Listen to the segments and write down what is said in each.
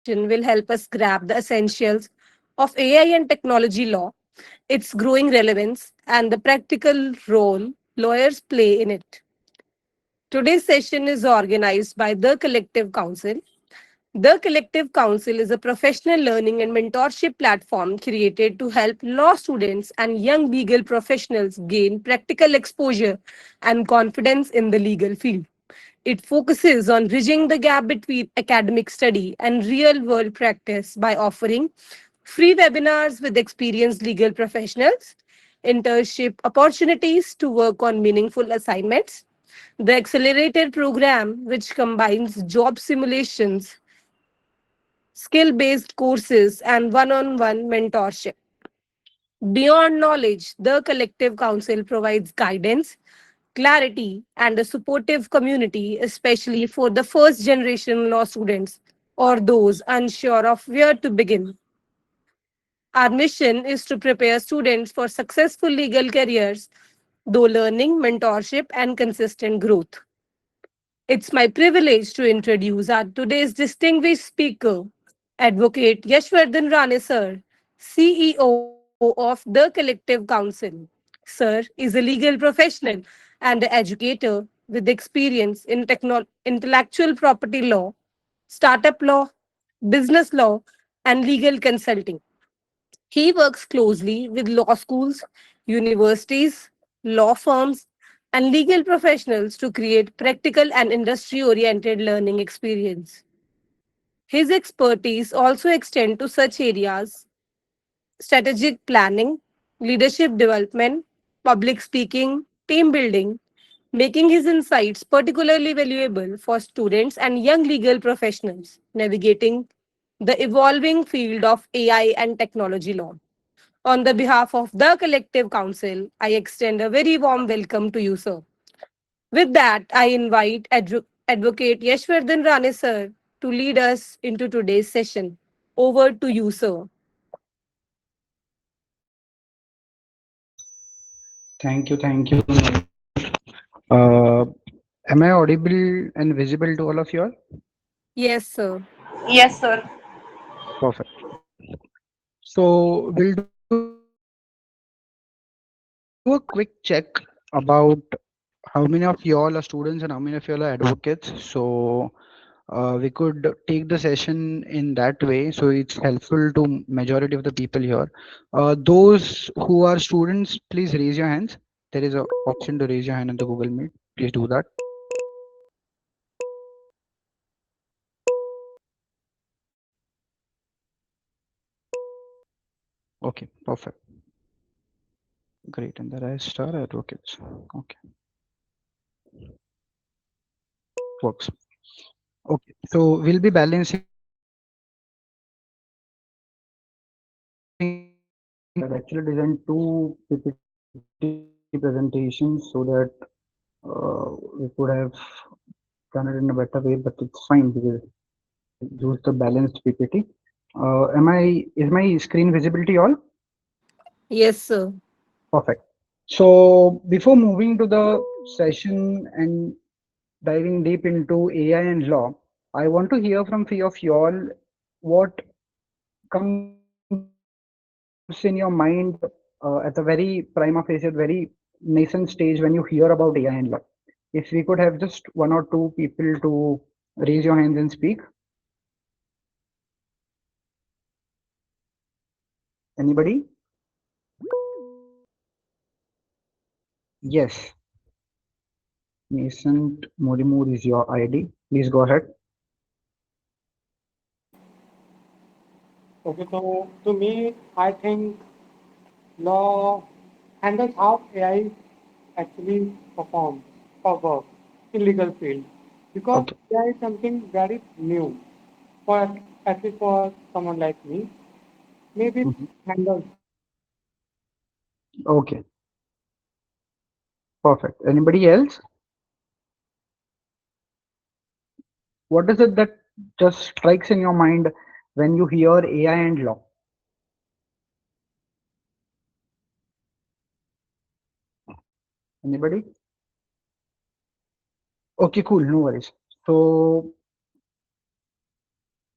will help us grab the essentials of AI and technology law, its growing relevance, and the practical role lawyers play in it. Today's session is organized by The Collective Council. The Collective Council is a professional learning and mentorship platform created to help law students and young legal professionals gain practical exposure and confidence in the legal field. It focuses on bridging the gap between academic study and real world practice by offering free webinars with experienced legal professionals, internship opportunities to work on meaningful assignments, the Accelerator program, which combines job simulations, skill based courses, and one on one mentorship. Beyond knowledge, the Collective Council provides guidance, clarity, and a supportive community, especially for the first generation law students or those unsure of where to begin. Our mission is to prepare students for successful legal careers through learning, mentorship, and consistent growth. It's my privilege to introduce our today's distinguished speaker, Advocate Yashwardhan Rane sir, CEO of the Collective Council. Sir is a legal professional and an educator with experience in intellectual property law, startup law, business law, and legal consulting. He works closely with law schools, universities, law firms, and legal professionals to create practical and industry oriented learning experience. His expertise also extend to such areas strategic planning, leadership development, public speaking, team building, making his insights particularly valuable for students and young legal professionals navigating the evolving field of AI and technology law. On the behalf of the Collective Council, I extend a very warm welcome to you, sir. With that, I invite Advocate Yashwardhan Rane, sir, to lead us into today's session. Over to you, sir. Thank you, Neil. Uh, am I audible and visible to all of you all? Yes, sir. Yes, sir. Perfect. So we'll do a quick check about how many of you all are students and how many of you all are advocates. So we could take the session in that way. So it's helpful to majority of the people here. Those who are students, please raise your hands. There is a option to raise your hand in the Google Meet. Please do that. Okay, perfect. Great. And the rest are advocates. Okay, works. Okay, so we'll be balancing the session accordingly. I've actually designed two PPT presentations so that we could have done it in a better way, but it's fine because use the balanced PPT. Is my screen visibility all? Yes, sir. Perfect. So before moving to the session and diving deep into AI and law, I want to hear from few of y'all what comes in your mind at the very prima facie, at very nascent stage when you hear about AI and law. If we could have just one or two people to raise your hands and speak. Anybody? Yes, Nascent Murimur is your ID. Please go ahead. Okay, so to me, I think law handles how AI actually performs or works in legal field because Okay. AI is something very new for at least for someone like me. Maybe it Mhm. handles. Okay. Perfect. Anybody else? What is it that just strikes in your mind when you hear AI and law? Anybody? Okay, cool. No worries. So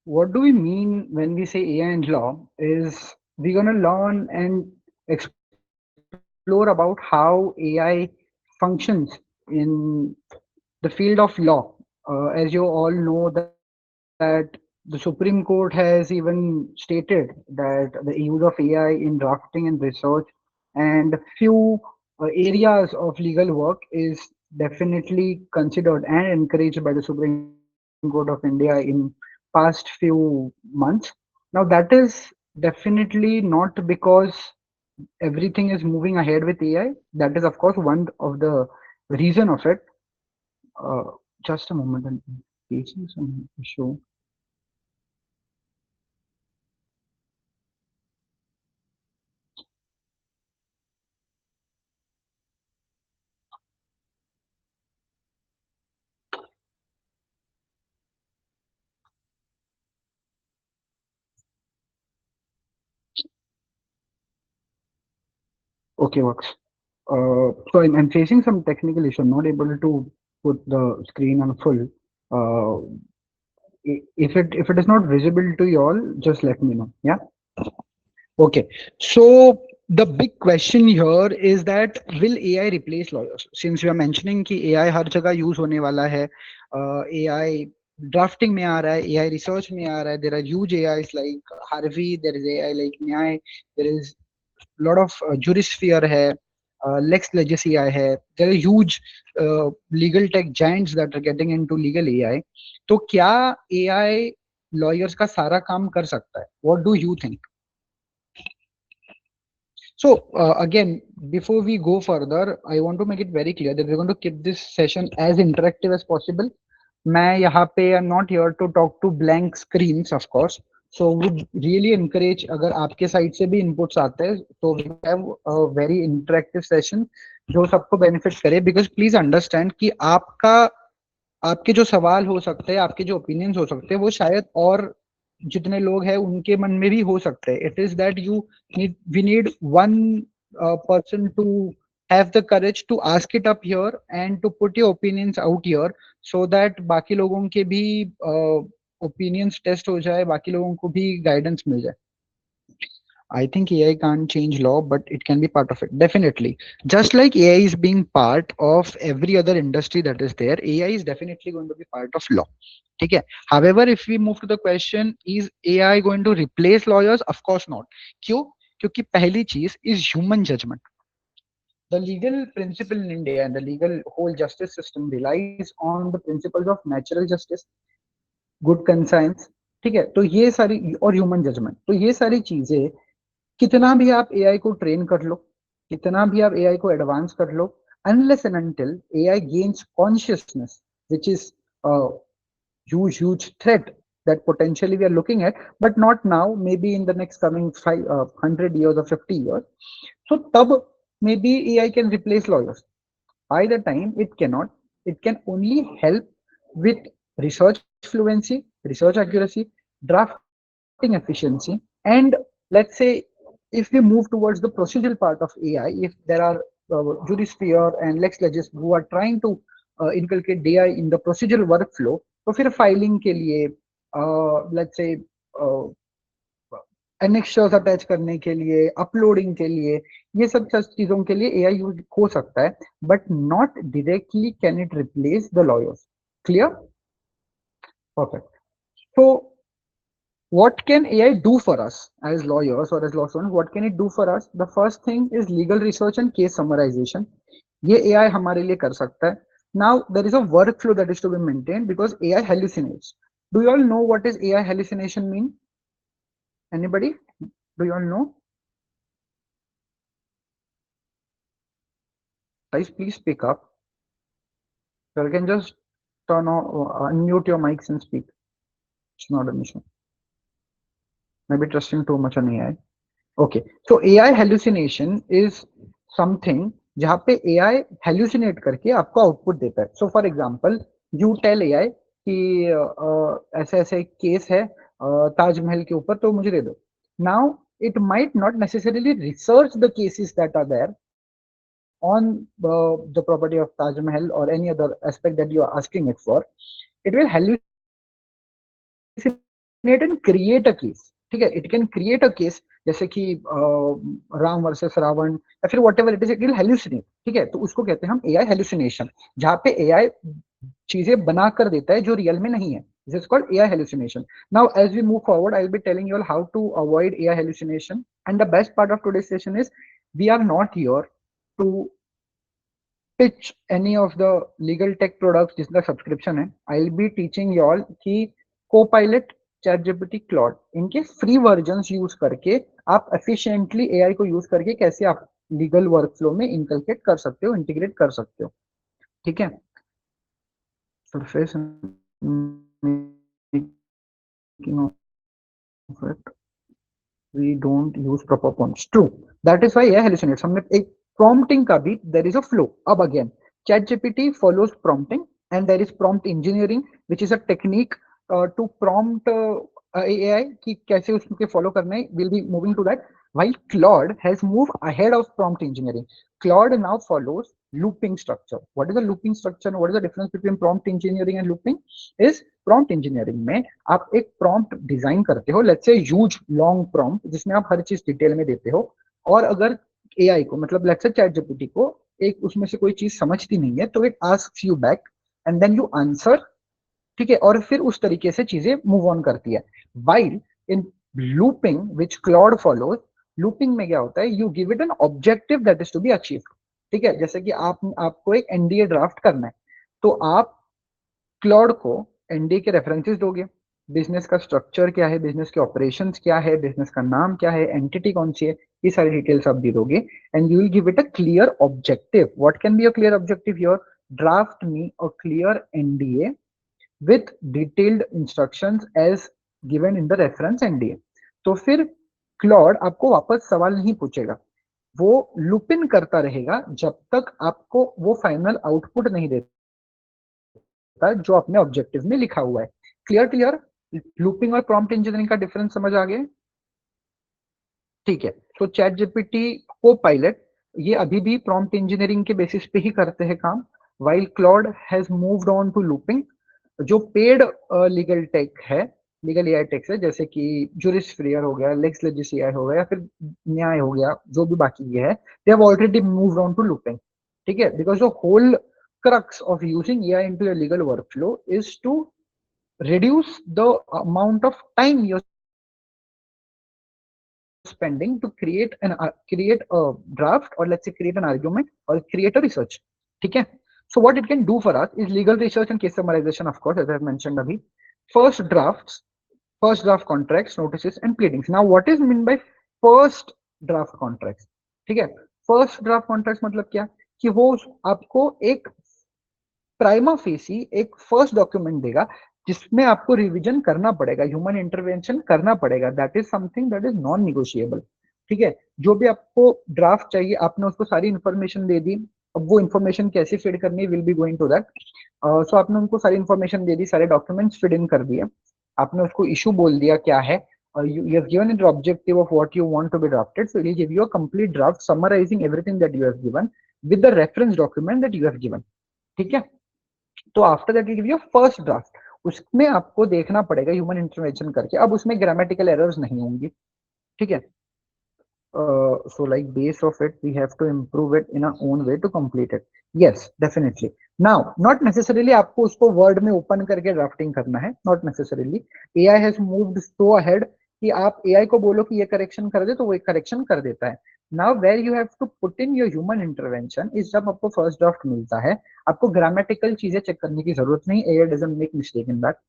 what do we mean when we say AI and law is we're going to learn and explore about how AI functions in the field of law. As you all know that the Supreme Court has even stated that the use of AI in drafting and research and few areas of legal work is definitely considered and encouraged by the Supreme Court of India in past few months. Now that is definitely not because everything is moving ahead with AI. That is of course one of the reason of it. Uh, just a moment, I'm facing some issue. Okay, works. So I'm facing some technical issue. I'm not able to put the screen on full. Uh, if it is not visible to you all, just let me know. Yeah. Okay. So the big question here is that will AI replace lawyers? Since we are mentioning कि AI हर जगह use होने वाला है, AI drafting में आ रहा है, AI research में आ रहा है. There are huge AIs like Harvey, there is AI like Nyay, there is lot of jurisphere hai, lex legacy hai. There are huge legal tech giants that are getting into legal AI. तो क्या AI lawyers का सारा काम कर सकता है? What do you think? So again, before we go further, I want to make it very clear that we're going to keep this session as interactive as possible. मैं यहाँ पे am not here to talk to blank screens, of course. So would really encourage अगर आपके side से भी inputs आते हैं, तो we have a very interactive session जो सबको benefit करे. Because please understand कि आपके जो सवाल हो सकते हैं, आपके जो ओपिनियंस हो सकते हैं, वो शायद और जितने लोग हैं उनके मन में भी हो सकते हैं. It is that we need one person to have the courage to ask it up here and to put your opinions out here so that बाकी लोगों के भी opinions test हो जाए, बाकी लोगों को भी guidance मिल जाए. I think AI can't change law, but it can be part of it. Definitely. Just like AI is being part of every other industry that is there, AI is definitely going to be part of law. Okay. However, if we move to the question, is AI going to replace lawyers? Of course not. क्यों? क्योंकि पहली चीज is human judgment. The legal principle in India and the legal whole justice system relies on the principles of natural justice, good conscience. ठीक है, तो ये सारी और ह्यूमन जजमेंट, तो ये सारी चीजें कितना भी आप एआई को ट्रेन कर लो, कितना भी आप एआई को एडवांस कर लो, unless and until AI gains consciousness, which is a huge threat that potentially we are looking at, but not now, maybe in the next coming 100 years or 50 years. So tab maybe AI can replace lawyers. By the time it cannot, it can only help with research fluency, research accuracy, drafting efficiency, and let's say if we move towards the procedural part of AI, if there are jurisphere and lex legis who are trying to inculcate AI in the procedural workflow, तो फिर filing के लिए let's say annexures attach करने के लिए, uploading के लिए, ये सब चीजों के लिए एआई यूज हो सकता है, but not directly can it replace the lawyers. Clear? Perfect. So what can AI do for us as lawyers or as law students? What can it do for us? The first thing is legal research and case summarization. ये AI हमारे लिए कर सकता है. Now there is a workflow that is to be maintained because AI hallucinates. Do you all know what is AI hallucination mean? Anybody? Do you all know? Guys, please speak up. You can just turn on, unmute your mics and speak. It's not an issue. Maybe trusting too much on AI. Okay, so AI hallucination is something जहाँ पे AI hallucinate करके आपको output देता है. So for example, you tell AI कि ऐसे ऐसे case है ताजमहल के ऊपर, तो मुझे दे दो. Now it might not necessarily research the cases that are there on the property of Taj Mahal or any other aspect that you are asking it for. It will hallucinate the cases hallucinate and create a case. ठीक है, it can create a case, जैसे कि Ram versus Ravan या फिर whatever it is, it will hallucinate. ठीक है, तो उसको कहते हैं हम AI hallucination, जहाँ पे AI चीजें बना कर देता है जो रियल में नहीं है. This is called AI hallucination. Now, as we move forward, I will be telling you all how to avoid AI hallucination. And the best part of today's session is we are not here to pitch any of the legal tech products जिसका subscription है. I'll be teaching you all कि Copilot, ChatGPT, Claude इनके free versions use करके आप efficiently AI को use करके कैसे आप लीगल वर्कफ्लो में इंकलकेट कर सकते हो, इंटीग्रेट कर सकते हो. ठीक है. Surface we don't use proper prompts. True. That is why AI hallucinates. हमने एक prompting का भी there is a flow. अब again, ChatGPT follows prompting and there is prompt engineering, which is a technique to prompt AI कि कैसे उसके follow करना है. We'll be moving to that. While Claude has moved ahead of prompt engineering, Claude now follows looping structure. What is a looping structure? What is the difference between prompt engineering and looping? Is prompt engineering में आप एक prompt design करते हो, let's say huge long prompt जिसमें आप हर चीज detail में देते हो, और अगर एआई को मतलब लेट्स से चैट जीपीटी को एक उसमें से कोई चीज समझती नहीं है तो it asks you back and then you answer. ठीक है, और फिर उस तरीके से चीजें मूव ऑन करती है. While in looping which Claude follows, looping में क्या होता है, you give it an objective that is to be achieve. ठीक है, जैसे कि आपको एक एनडीए ड्राफ्ट करना है, तो आप क्लॉड को एनडीए के रेफरेंसेस दोगे, बिजनेस का स्ट्रक्चर क्या है, बिजनेस के ऑपरेशंस क्या है, बिजनेस का नाम क्या है, एंटिटी कौन सी है, ये सारी डिटेल्स आप दे दोगे and you will give it a clear objective. What can be a clear objective here? Draft me a clear NDA with detailed instructions as given in the reference NDA. तो फिर Claude आपको वापस सवाल नहीं पूछेगा, वो लूप इन करता रहेगा जब तक आपको वो फाइनल आउटपुट नहीं देता जो आपने ऑब्जेक्टिव में लिखा हुआ है. क्लियर? लूपिंग और प्रॉम्प्ट इंजीनियरिंग का डिफरेंस समझ आ गया? ठीक है. तो चैट जीपीटी को पायलट ये अभी भी प्रॉम्प्ट इंजीनियरिंग के बेसिस पे ही करते हैं काम, while Claude has moved on to looping. जो पेड लीगल टेक है, लीगल एआई टेक है, जैसे कि जुरिस्फ्रेयर हो गया, लेक्स लेजिस एआई हो गया, या फिर न्याय हो गया, जो भी बाकी ये है, they have already moved on to looping. ठीक है, because the whole crux of using AI into your legal workflow is to reduce the amount of time you're spending to create a draft, or let's say create an argument or create a research. ठीक है. So what it can do for us is legal research and case summarization, of course, as I've mentioned abhi. First drafts, first draft contracts, notices and pleadings. Now what is meant by first draft contracts? ठीक है, first draft contract मतलब क्या कि वो आपको एक prima facie एक first document देगा जिसमें आपको रिवीजन करना पड़ेगा, ह्यूमन इंटरवेंशन करना पड़ेगा. That is something that is non negotiable. ठीक है, जो भी आपको ड्राफ्ट चाहिए आपने उसको सारी इंफॉर्मेशन दे दी. अब वो इन्फॉर्मेशन कैसे फीड करनी है, will be going to that. So आपने उनको सारी इन्फॉर्मेशन दे दी, सारे डॉक्यूमेंट्स फीड इन कर दिए, आपने उसको इशू बोल दिया क्या है, you have given it the objective of what you want to be drafted, so it will give you a complete draft summarizing everything that you have given with the reference document that you have given. ठीक है, तो after that will give you first draft. उसमें आपको देखना पड़ेगा human intervention करके, अब उसमें ग्रामेटिकल एरर्स नहीं होंगी. ठीक है, so like base of it we have to improve it in our own way to complete it. Yes, definitely. Now not necessarily आपको उसको वर्ड में ओपन करके ड्राफ्टिंग करना है, not necessarily. AI has moved so ahead कि आप AI को बोलो कि ये करेक्शन कर दे तो वो एक करेक्शन कर देता है. Now where you have to put in your human intervention is जब आपको फर्स्ट ड्राफ्ट मिलता है, आपको ग्रामेटिकल चीजें चेक करने की जरूरत नहीं. AI doesn't make mistake in that.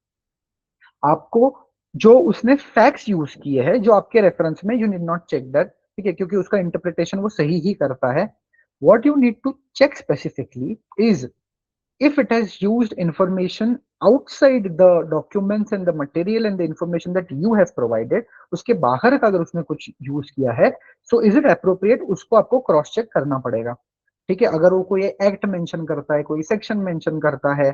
आपको जो उसने फैक्ट्स यूज किए हैं जो आपके रेफरेंस में, you need not check that. ठीक है, क्योंकि उसका इंटरप्रिटेशन वो सही ही करता है. What you need to check specifically is if it has used information outside the documents and the material and the information that you have provided, उसके बाहर का अगर उसने कुछ यूज किया है, so is it appropriate, उसको आपको क्रॉस चेक करना पड़ेगा. ठीक है, अगर वो कोई एक्ट मेंशन करता है, कोई सेक्शन मेंशन करता है,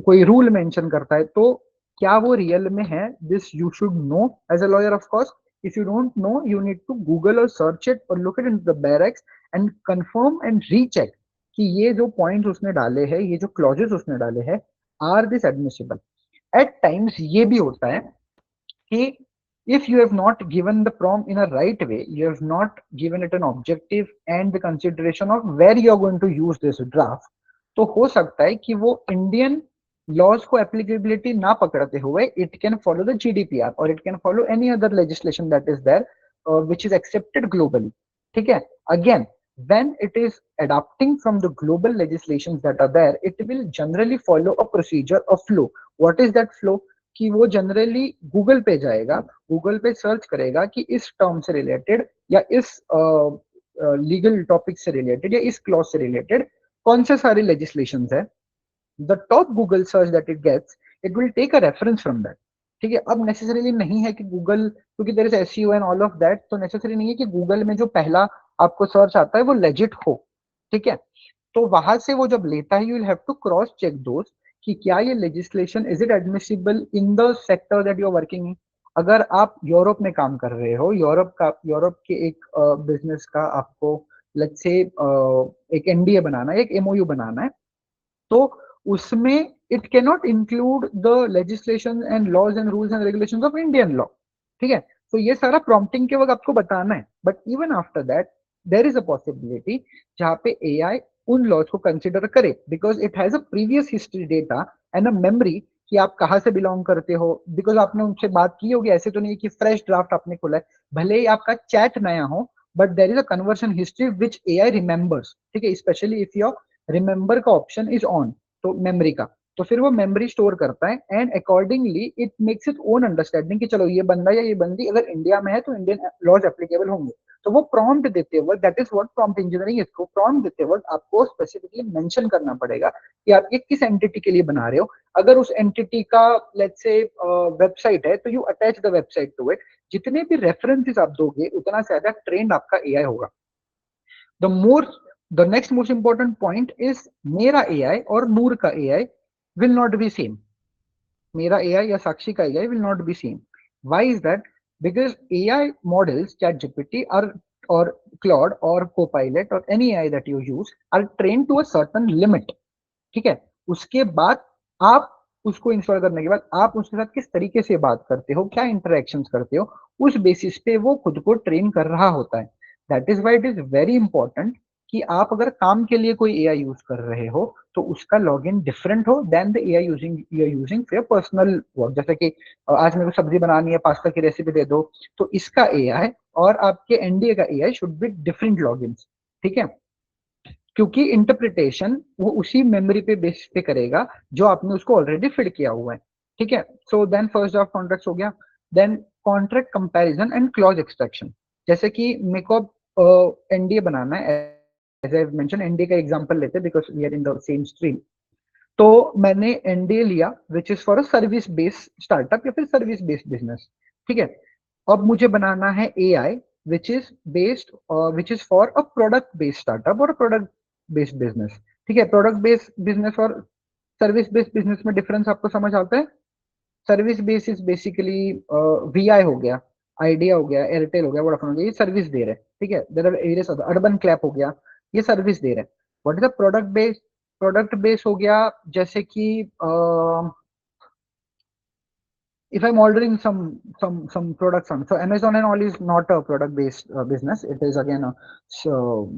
कोई रूल मेंशन करता है, तो क्या वो रियल में है, this you should know as a lawyer. Of course if you don't know you need to Google और सर्च इट और look it in the bare acts and confirm and recheck कि ये जो पॉइंट्स उसने डाले हैं, ये जो क्लॉजेस उसने डाले हैं, are this admissible. At times ये भी होता है कि if you have not given the prompt in a right way, you have not given it an objective and the consideration of where you are going to use this draft, तो हो सकता है कि वो इंडियन लॉज को applicability ना पकड़ते हुए it can follow the GDPR और it can follow any other legislation that is there which is accepted globally. ठीक है. Again, when it is adapting from the global legislations that are there, it will generally follow a procedure, a flow. What is that flow? कि वो generally Google पे जाएगा, Google पे search करेगा कि इस टर्म से रिलेटेड या इस लीगल टॉपिक से रिलेटेड या इस क्लॉज से रिलेटेड कौन से सारे लेजिस्लेशन है. The top Google search that it gets, it will take a reference from that. ठीक है. अब नेसेसरीली नहीं है कि गूगल, क्योंकि there is SEO and all of that, तो नेसेसरी नहीं है कि गूगल में जो पहला आपको सर्च आता है वो लेजिट हो. ठीक है. तो वहां से वो जब लेता है, you will have to cross check दोस्त कि क्या ये legislation is it admissible in the sector that you are working in. अगर आप यूरोप में काम कर रहे हो, यूरोप के एक बिजनेस का आपको लेट्स से एक एनडीए बनाना है, एक एमओयू बनाना है, तो उसमें it can not include the legislation and laws and rules and regulations of Indian law. ठीक है. तो ये सारा प्रॉम्प्टिंग के वक्त आपको बताना है. But even after that there is a possibility जहां पे एआई उन लॉज को कंसिडर करे, because it has a previous history data and a memory कि आप कहाँ से बिलोंग करते हो, बिकॉज आपने उनसे बात की होगी. ऐसे तो नहीं कि फ्रेश ड्राफ्ट आपने खोला है, भले ही आपका चैट नया हो, but there is a conversion history which AI remembers. ठीक है. स्पेशली इफ योर रिमेंबर का ऑप्शन इज ऑन, तो मेमोरी का, तो फिर वो मेमोरी स्टोर करता है and accordingly it makes it own understanding कि चलो ये बंदा या ये बंदी अगर इंडिया में है तो इंडियन लॉज एप्लीकेबल होंगे. तो वो प्रॉम्प्ट देते वक्त, that is what prompt engineering, इसको प्रॉम्प्ट देते वक्त आपको स्पेसिफिकली मेंशन करना पड़ेगा कि आप ये किस एंटिटी के लिए बना रहे हो. अगर उस एंटिटी का लेट्स से वेबसाइट है, तो you attach the website to it. जितने भी रेफरेंसेस आप दोगे उतना ज्यादा ट्रेंड आपका एआई होगा. the more the next most important point is मेरा AI और नूर का AI will not be same. मेरा AI या साक्षी का AI will not be same. Why is that? Because AI models, ChatGPT or Claude or Copilot or any AI that you use are trained to a certain limit. ठीक है. उसके बाद आप उसको install करने के बाद आप उसके साथ किस तरीके से बात करते हो, क्या इंटरेक्शन करते हो, उस बेसिस पे वो खुद को ट्रेन कर रहा होता है. That is why it is very important कि आप अगर काम के लिए कोई एआई यूज कर रहे हो तो उसका लॉगिन डिफरेंट हो then the AI using you are using for personal work. जैसे कि आज मेरे को सब्जी बनानी है, पास्ता की रेसिपी दे दो, तो इसका एआई और आपके एनडीए का AI should be different login. ठीक है. क्योंकि इंटरप्रिटेशन वो उसी मेमोरी पे बेस पे करेगा जो आपने उसको ऑलरेडी फिल किया हुआ है. ठीक है. So then first draft contract हो गया. Then contract comparison and clause extraction. जैसे कि मेरे को एनडीए बनाना है, एज आई मेंशन एनडीए का एग्जांपल लेते हैं because we are in the same stream. तो मैंने एनडीए लिया which is for a service based startup या फिर सर्विस बेस्ड बिजनेस. ठीक है. अब मुझे बनाना है AI which is based which is for a product based startup और प्रोडक्ट बेस्ड बिजनेस. ठीक है. प्रोडक्ट बेस्ड बिजनेस और सर्विस बेस्ड बिजनेस में डिफरेंस आपको समझ आता है. Service base is basically VI हो गया, आइडिया हो गया, एयरटेल हो गया, वोडाफोन हो गया, ये सर्विस दे रहे हैं. ठीक है. There are areas of Urban Clap हो गया, ये सर्विस दे रहे हैं. What is the product base? Product base हो गया जैसे कि if I'm ordering some products on, so Amazon and all is not a product based business. It is again a so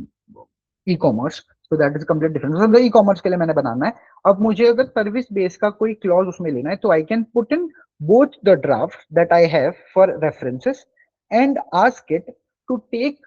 e-commerce. So that is complete different. So the e-commerce के लिए मैंने बनाना है. अब मुझे अगर सर्विस बेस का कोई clause उसमें लेना है तो I can put in both the drafts that I have for references and ask it to take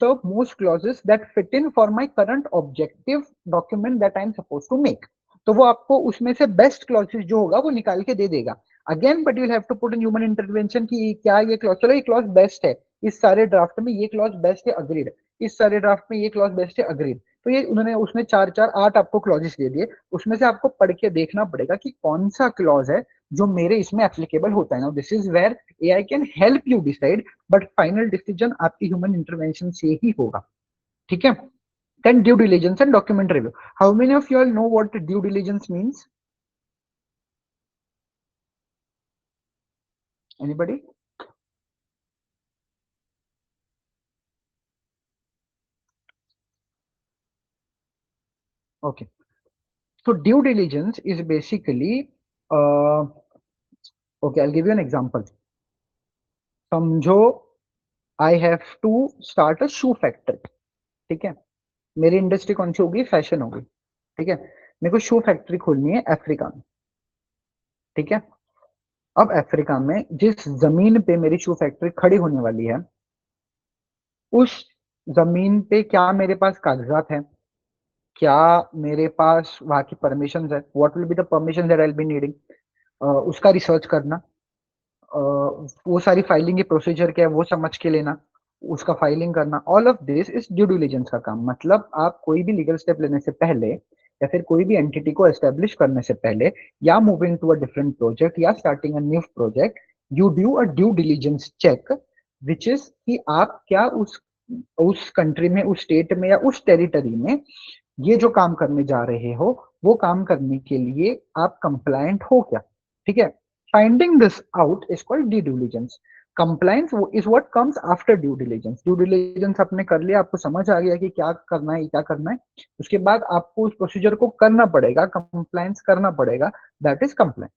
the most clauses that fit in for my current objective document that I am supposed to make. तो वो आपको उसमें से best clauses जो होगा वो निकाल के दे देगा. Again but you have to put in human intervention कि क्या ये क्लॉज, चलो ये क्लॉज बेस्ट है, इस सारे ड्राफ्ट में ये क्लॉज बेस्ट है, अग्रीड. इस सारे ड्राफ्ट में ये क्लॉज बेस्ट है, अग्रीड. तो ये उन्होंने उसने 4 4 8 आपको क्लॉजेस दे दिए. उसमें से आपको पढ़ के देखना पड़ेगा कि कौन सा क्लॉज है जो मेरे इसमें एप्लीकेबल होता है. Now this is where AI can help you decide, but final decision आपकी ह्यूमन इंटरवेंशन से ही होगा. ठीक है. Then due diligence and document review. How many of you all know what due diligence means? Anybody? Okay. So due diligence is basically, okay, I'll give you an example. समझो I have to start a shoe factory, ठीक है। मेरी industry कौन सी होगी? Fashion होगी, ठीक है। मेरे को शू फैक्ट्री खोलनी है अफ्रीका में, ठीक है। अब अफ्रीका में जिस जमीन पे मेरी शू फैक्ट्री खड़ी होने वाली है, उस जमीन पे क्या मेरे पास कागजात है? क्या मेरे पास वहां की परमिशन है? What will be the permission that I will be needing? उसका रिसर्च करना, वो सारी फाइलिंग के प्रोसीजर क्या है वो समझ के लेना, उसका फाइलिंग करना। All of this is due diligence का काम। मतलब आप कोई भी लीगल स्टेप लेने से पहले या फिर कोई भी एंटिटी को एस्टेब्लिश करने से पहले या moving to a different project या starting a new project, you do a due diligence check, which is कि आप क्या उस कंट्री में, उस स्टेट में या उस टेरिटरी में ये जो काम करने जा रहे हो वो काम करने के लिए आप कंप्लायंट हो क्या, ठीक है। Finding this out is called due diligence. Compliance is what comes after due diligence. Due diligence आपने कर लिया, आपको समझ आ गया कि क्या करना है क्या करना है, उसके बाद आपको उस प्रोसीजर को करना पड़ेगा, कंप्लायंस करना पड़ेगा, दैट इज कंप्लायंस,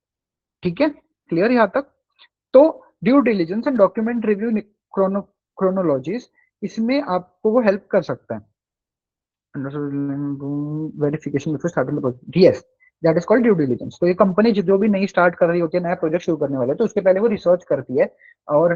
ठीक है। क्लियर यहाँ तक? तो due diligence and document review chronologies, इसमें आपको वो हेल्प कर सकता है। Verification before starting the project, yes, that is called due diligence. तो ये कंपनी जो भी नई स्टार्ट कर रही होती है, नया प्रोजेक्ट शुरू करने वाले, तो उसके पहले वो रिसर्च करती है, और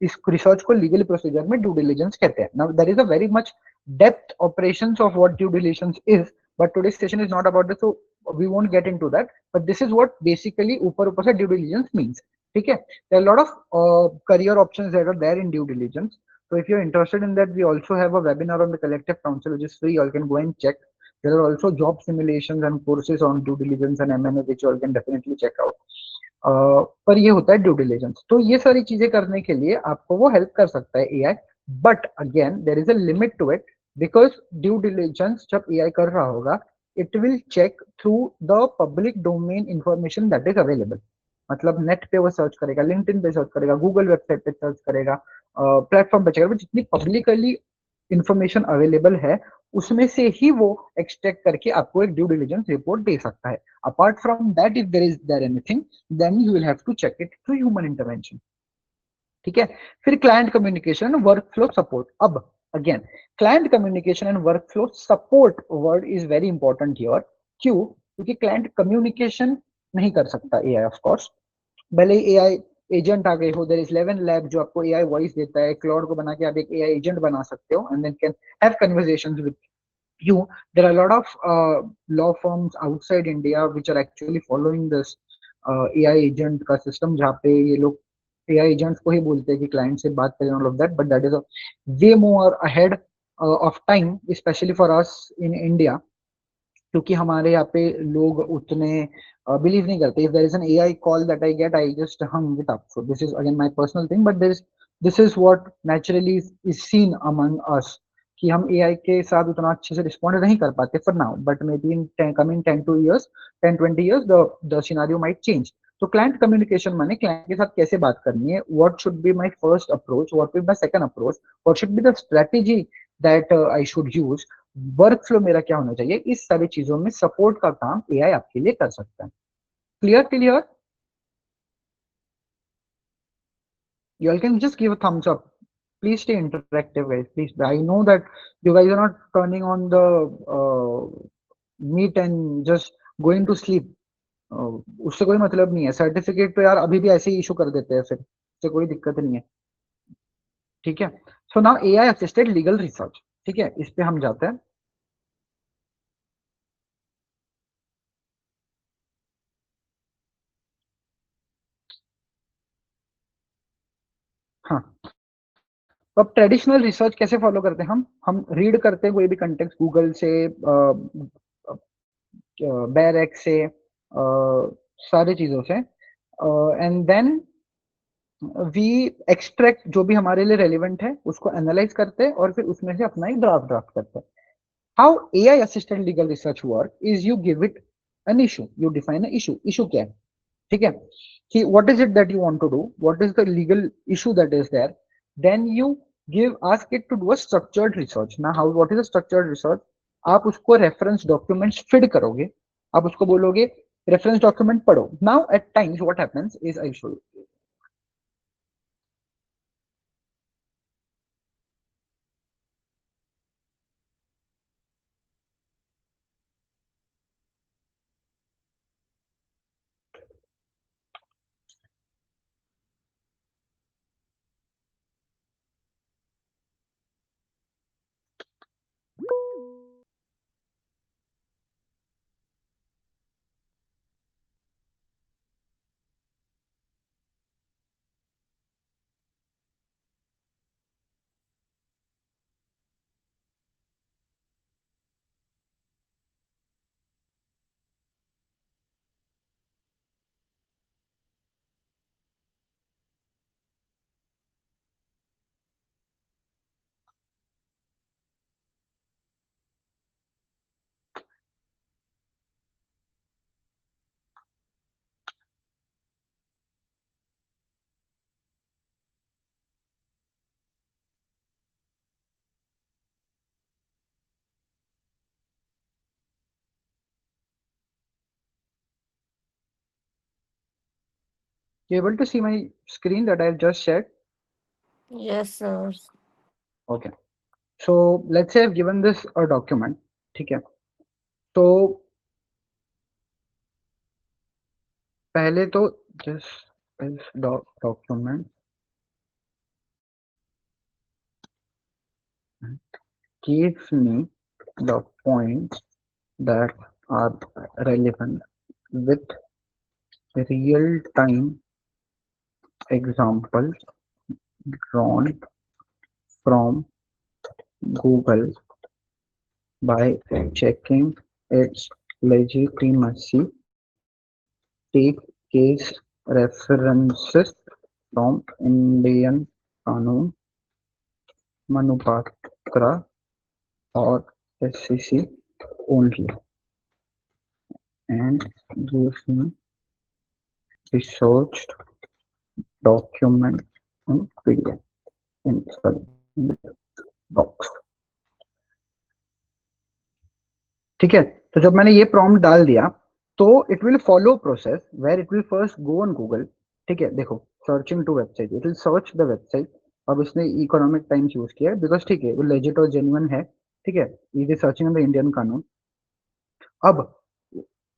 इस रिसर्च को लीगल प्रोसीजर में ड्यू डिलिजेंस कहते हैं। Now there is a very much depth operations of what due diligence is, but today session is not about this, so we won't get into that, but this is what basically ऊपर ऊपर से due diligence means, ठीक है। There are lot of career options that are there in due diligence. So if you're interested in that, we also have a webinar on the collective counsel, which is free. You all can go and check. There are also job simulations and courses on due diligence and M&A, which you all can definitely check out. पर ये होता है due diligence. तो ये सारी चीजें करने के लिए आपको वो हेल्प कर सकता है AI, but again there is a limit to it, because due diligence जब एआई कर रहा होगा, it will check through the public domain information that is available. मतलब नेट पे वो सर्च करेगा, लिंक्डइन पे सर्च करेगा, गूगल वेबसाइट पे सर्च करेगा, प्लेटफॉर्म पे चेक करेगा, जितनी पब्लिकली इंफॉर्मेशन अवेलेबल है उसमें से ही वो एक्सट्रैक्ट करके आपको एक ड्यू डिलिजेंस रिपोर्ट दे सकता है। Apart from that, if there anything, then you will have to check it through human intervention, ठीक है। फिर client communication and workflow support. अब again, client communication and workflow support word is very important here. क्यों? क्योंकि client communication नहीं कर सकता AI, of course. भले ही एआई एजेंट आ गए हो, देयर इज 11 लैब जो आपको एआई वॉइस देता है, क्लाउड को बना के आप एक एआई एजेंट बना सकते हो and then can have conversations with you. There are a lot of law firms outside India which are actually following this AI agent का system, जहाँ पे ये लोग AI agents को ही बोलते हैं कि client से बात करें, all of that, but that is a way more ahead of time, especially for us in India, क्योंकि हमारे यहाँ पे लोग उतने बिलीव नहीं करते। If there is an AI call that I get, I just hung it up. So this is again my personal thing, but this is what naturally is seen among us, कि हम AI के साथ उतना अच्छे से respond नहीं कर पाते for now, but may be in coming 10-20 years the scenario might change. तो क्लाइंट कम्युनिकेशन माने क्लाइंट के साथ कैसे बात करनी है, what should be my first approach, what will be my second approach, what should be the strategy that I should use, work flow मेरा क्या होना चाहिए, इस सारी चीजों में सपोर्ट का काम एआई आपके लिए कर सकता है। Clear clear? You all can just give a thumbs up. Please stay interactive, guys. Please. I know that you guys are not turning on the meet and just going to sleep. उससे कोई मतलब नहीं है। Certificate तो यार अभी भी ऐसे ही इशू कर देते हैं, फिर उससे कोई दिक्कत नहीं है, ठीक है। So now AI assisted legal research, ठीक है, इस पे हम जाते हैं। हाँ, तो अब ट्रेडिशनल रिसर्च कैसे फॉलो करते हैं? हम रीड करते हैं कोई भी कंटेक्स्ट, गूगल से, बैरेक से, सारी चीजों से, एंड देन वी एक्सट्रैक्ट जो भी हमारे लिए रेलिवेंट है उसको एनालाइज करते हैं और फिर उसमें से अपना एक ड्राफ्ट करते हैं। How AI assisted legal research work is you give it an issue, you define a issue. Issue क्या है, ठीक है, कि what is it that you want to do, what is the legal issue that is there, then you give ask it to do a structured research. ना how, what is a structured research? आप उसको reference documents feed करोगे, आप उसको बोलोगे reference document पढ़ो। Now at times what happens is, I show you, You able to see my screen that I've just shared? Yes, sir. Okay. So let's say I've given this a document. ठीक है. तो पहले तो this is document gives me the points that are relevant with real-time examples drawn from Google by checking its legitimacy. Take case references from Indian Kanun, Manupatra or SCC only, and gives me researched document in PDF in the box. ठीक है. तो जब मैंने ये prompt डाल दिया तो it will follow process where it will first go on Google. ठीक है. देखो, searching to website, it will search the website. अब इसने इकोनॉमिक टाइम्स यूज किया है बिकॉज ठीक है वो लेजिट और जेन्युइन है. ठीक है. It is searching the Indian Kanoon. अब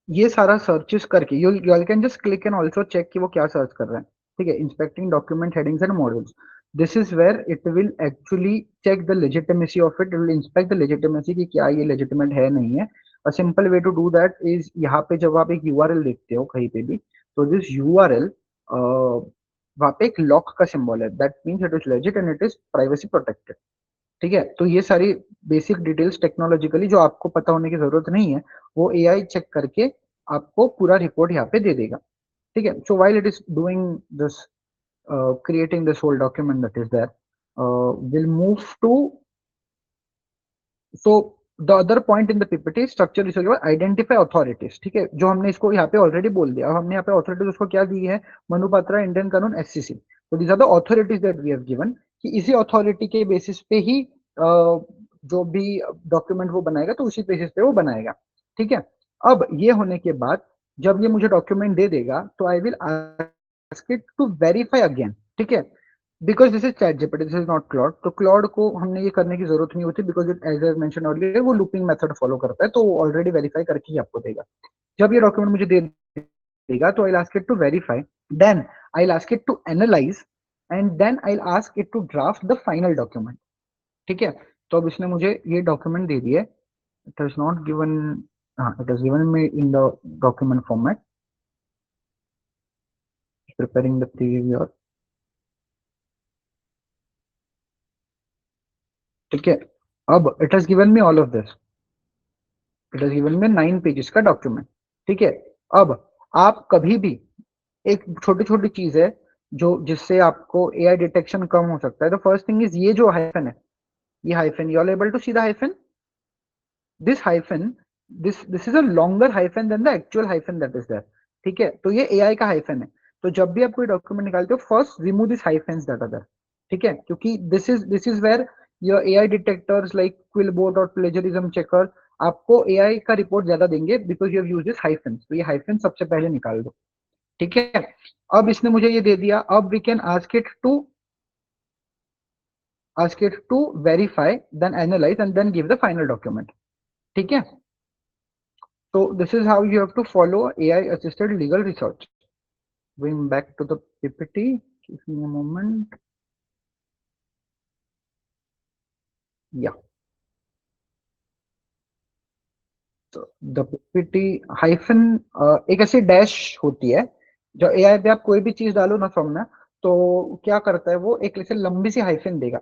ये सारा सर्चेस करके you you can just click and also check कि वो क्या सर्च कर रहे हैं. ठीक है. Inspecting document headings and models. This is where it will actually check the legitimacy of it. It will inspect the legitimacy कि क्या ये लेजिटिमेट है नहीं है. A simple way to do that is यहाँ पे जब आप एक यूआरएल देखते हो कहीं पे भी तो दिस यूआरएल वहाँ पे एक लॉक का सिंबल है. That means it is legit and it is privacy protected. ठीक है. तो ये सारी बेसिक डिटेल्स टेक्नोलॉजिकली जो आपको पता होने की जरूरत नहीं है वो एआई चेक करके आपको पूरा रिपोर्ट यहाँ पे दे देगा. ठीक है. सो while it is doing this creating this whole document that is there, we'll move to. So the other point in the ppt structure is identify authorities. ठीक है. जो हमने इसको यहाँ पे ऑलरेडी बोल दिया. हमने यहाँ पे ऑथोरिटीज उसको क्या दी है? Manupatra, Indian Kanoon, SCC. तो these are the authorities that we have given कि इसी अथॉरिटी के बेसिस पे ही जो भी डॉक्यूमेंट वो बनाएगा तो उसी बेसिस पे वो बनाएगा. ठीक है. अब ये होने के बाद जब ये मुझे डॉक्यूमेंट दे देगा तो I will ask it to verify again. ठीक है. Because this is ChatGPT, this is not Claude. तो क्लॉड को हमने ये करने की जरूरत नहीं होती because it as I mention earlier वो लूपिंग मेथड फॉलो करता है. तो वो ऑलरेडी वेरीफाई करके ही आपको देगा. जब ये डॉक्यूमेंट मुझे दे देगा तो I ask it to verify. Then I ask it to analyse and then I ask it to draft the final document. ठीक है. तो अब इसने मुझे ये डॉक्यूमेंट दे दिए. It is not given. हाँ, it is given me in the document format. Preparing the preview. ठीक है. अब it has given me all of this. It has given me 9 pages का डॉक्यूमेंट. ठीक है. अब आप कभी भी एक छोटी छोटी चीज है जो जिससे आपको एआई डिटेक्शन कम हो सकता है. तो फर्स्ट थिंग इज ये जो हाइफन है, ये hyphen, you are able to see the hyphen. This hyphen, this is a longer hyphen than the actual hyphen that is there. ठीक है. तो ये एआई का हाइफन है. तो जब भी आप कोई डॉक्यूमेंट निकालते हो first remove this hyphens that are there. ठीक है. क्योंकि this is where your AI detectors like Quillbot और प्लेजरिज्म चेकर आपको एआई का रिपोर्ट ज्यादा देंगे because you have used this hyphens. तो ये हाइफन सबसे पहले निकाल दो. ठीक है. अब इसने मुझे ये दे दिया. अब we can ask it to verify then analyse and then give the final document. ठीक है. So this is how you have to follow AI assisted legal research. Going back to the PPT, give me a moment. Yeah. So the PPT hyphen एक ऐसी dash होती है जो AI पे आप कोई भी चीज डालो ना फ्रॉम में तो क्या करता है वो एक ऐसे लंबी सी हाइफन देगा.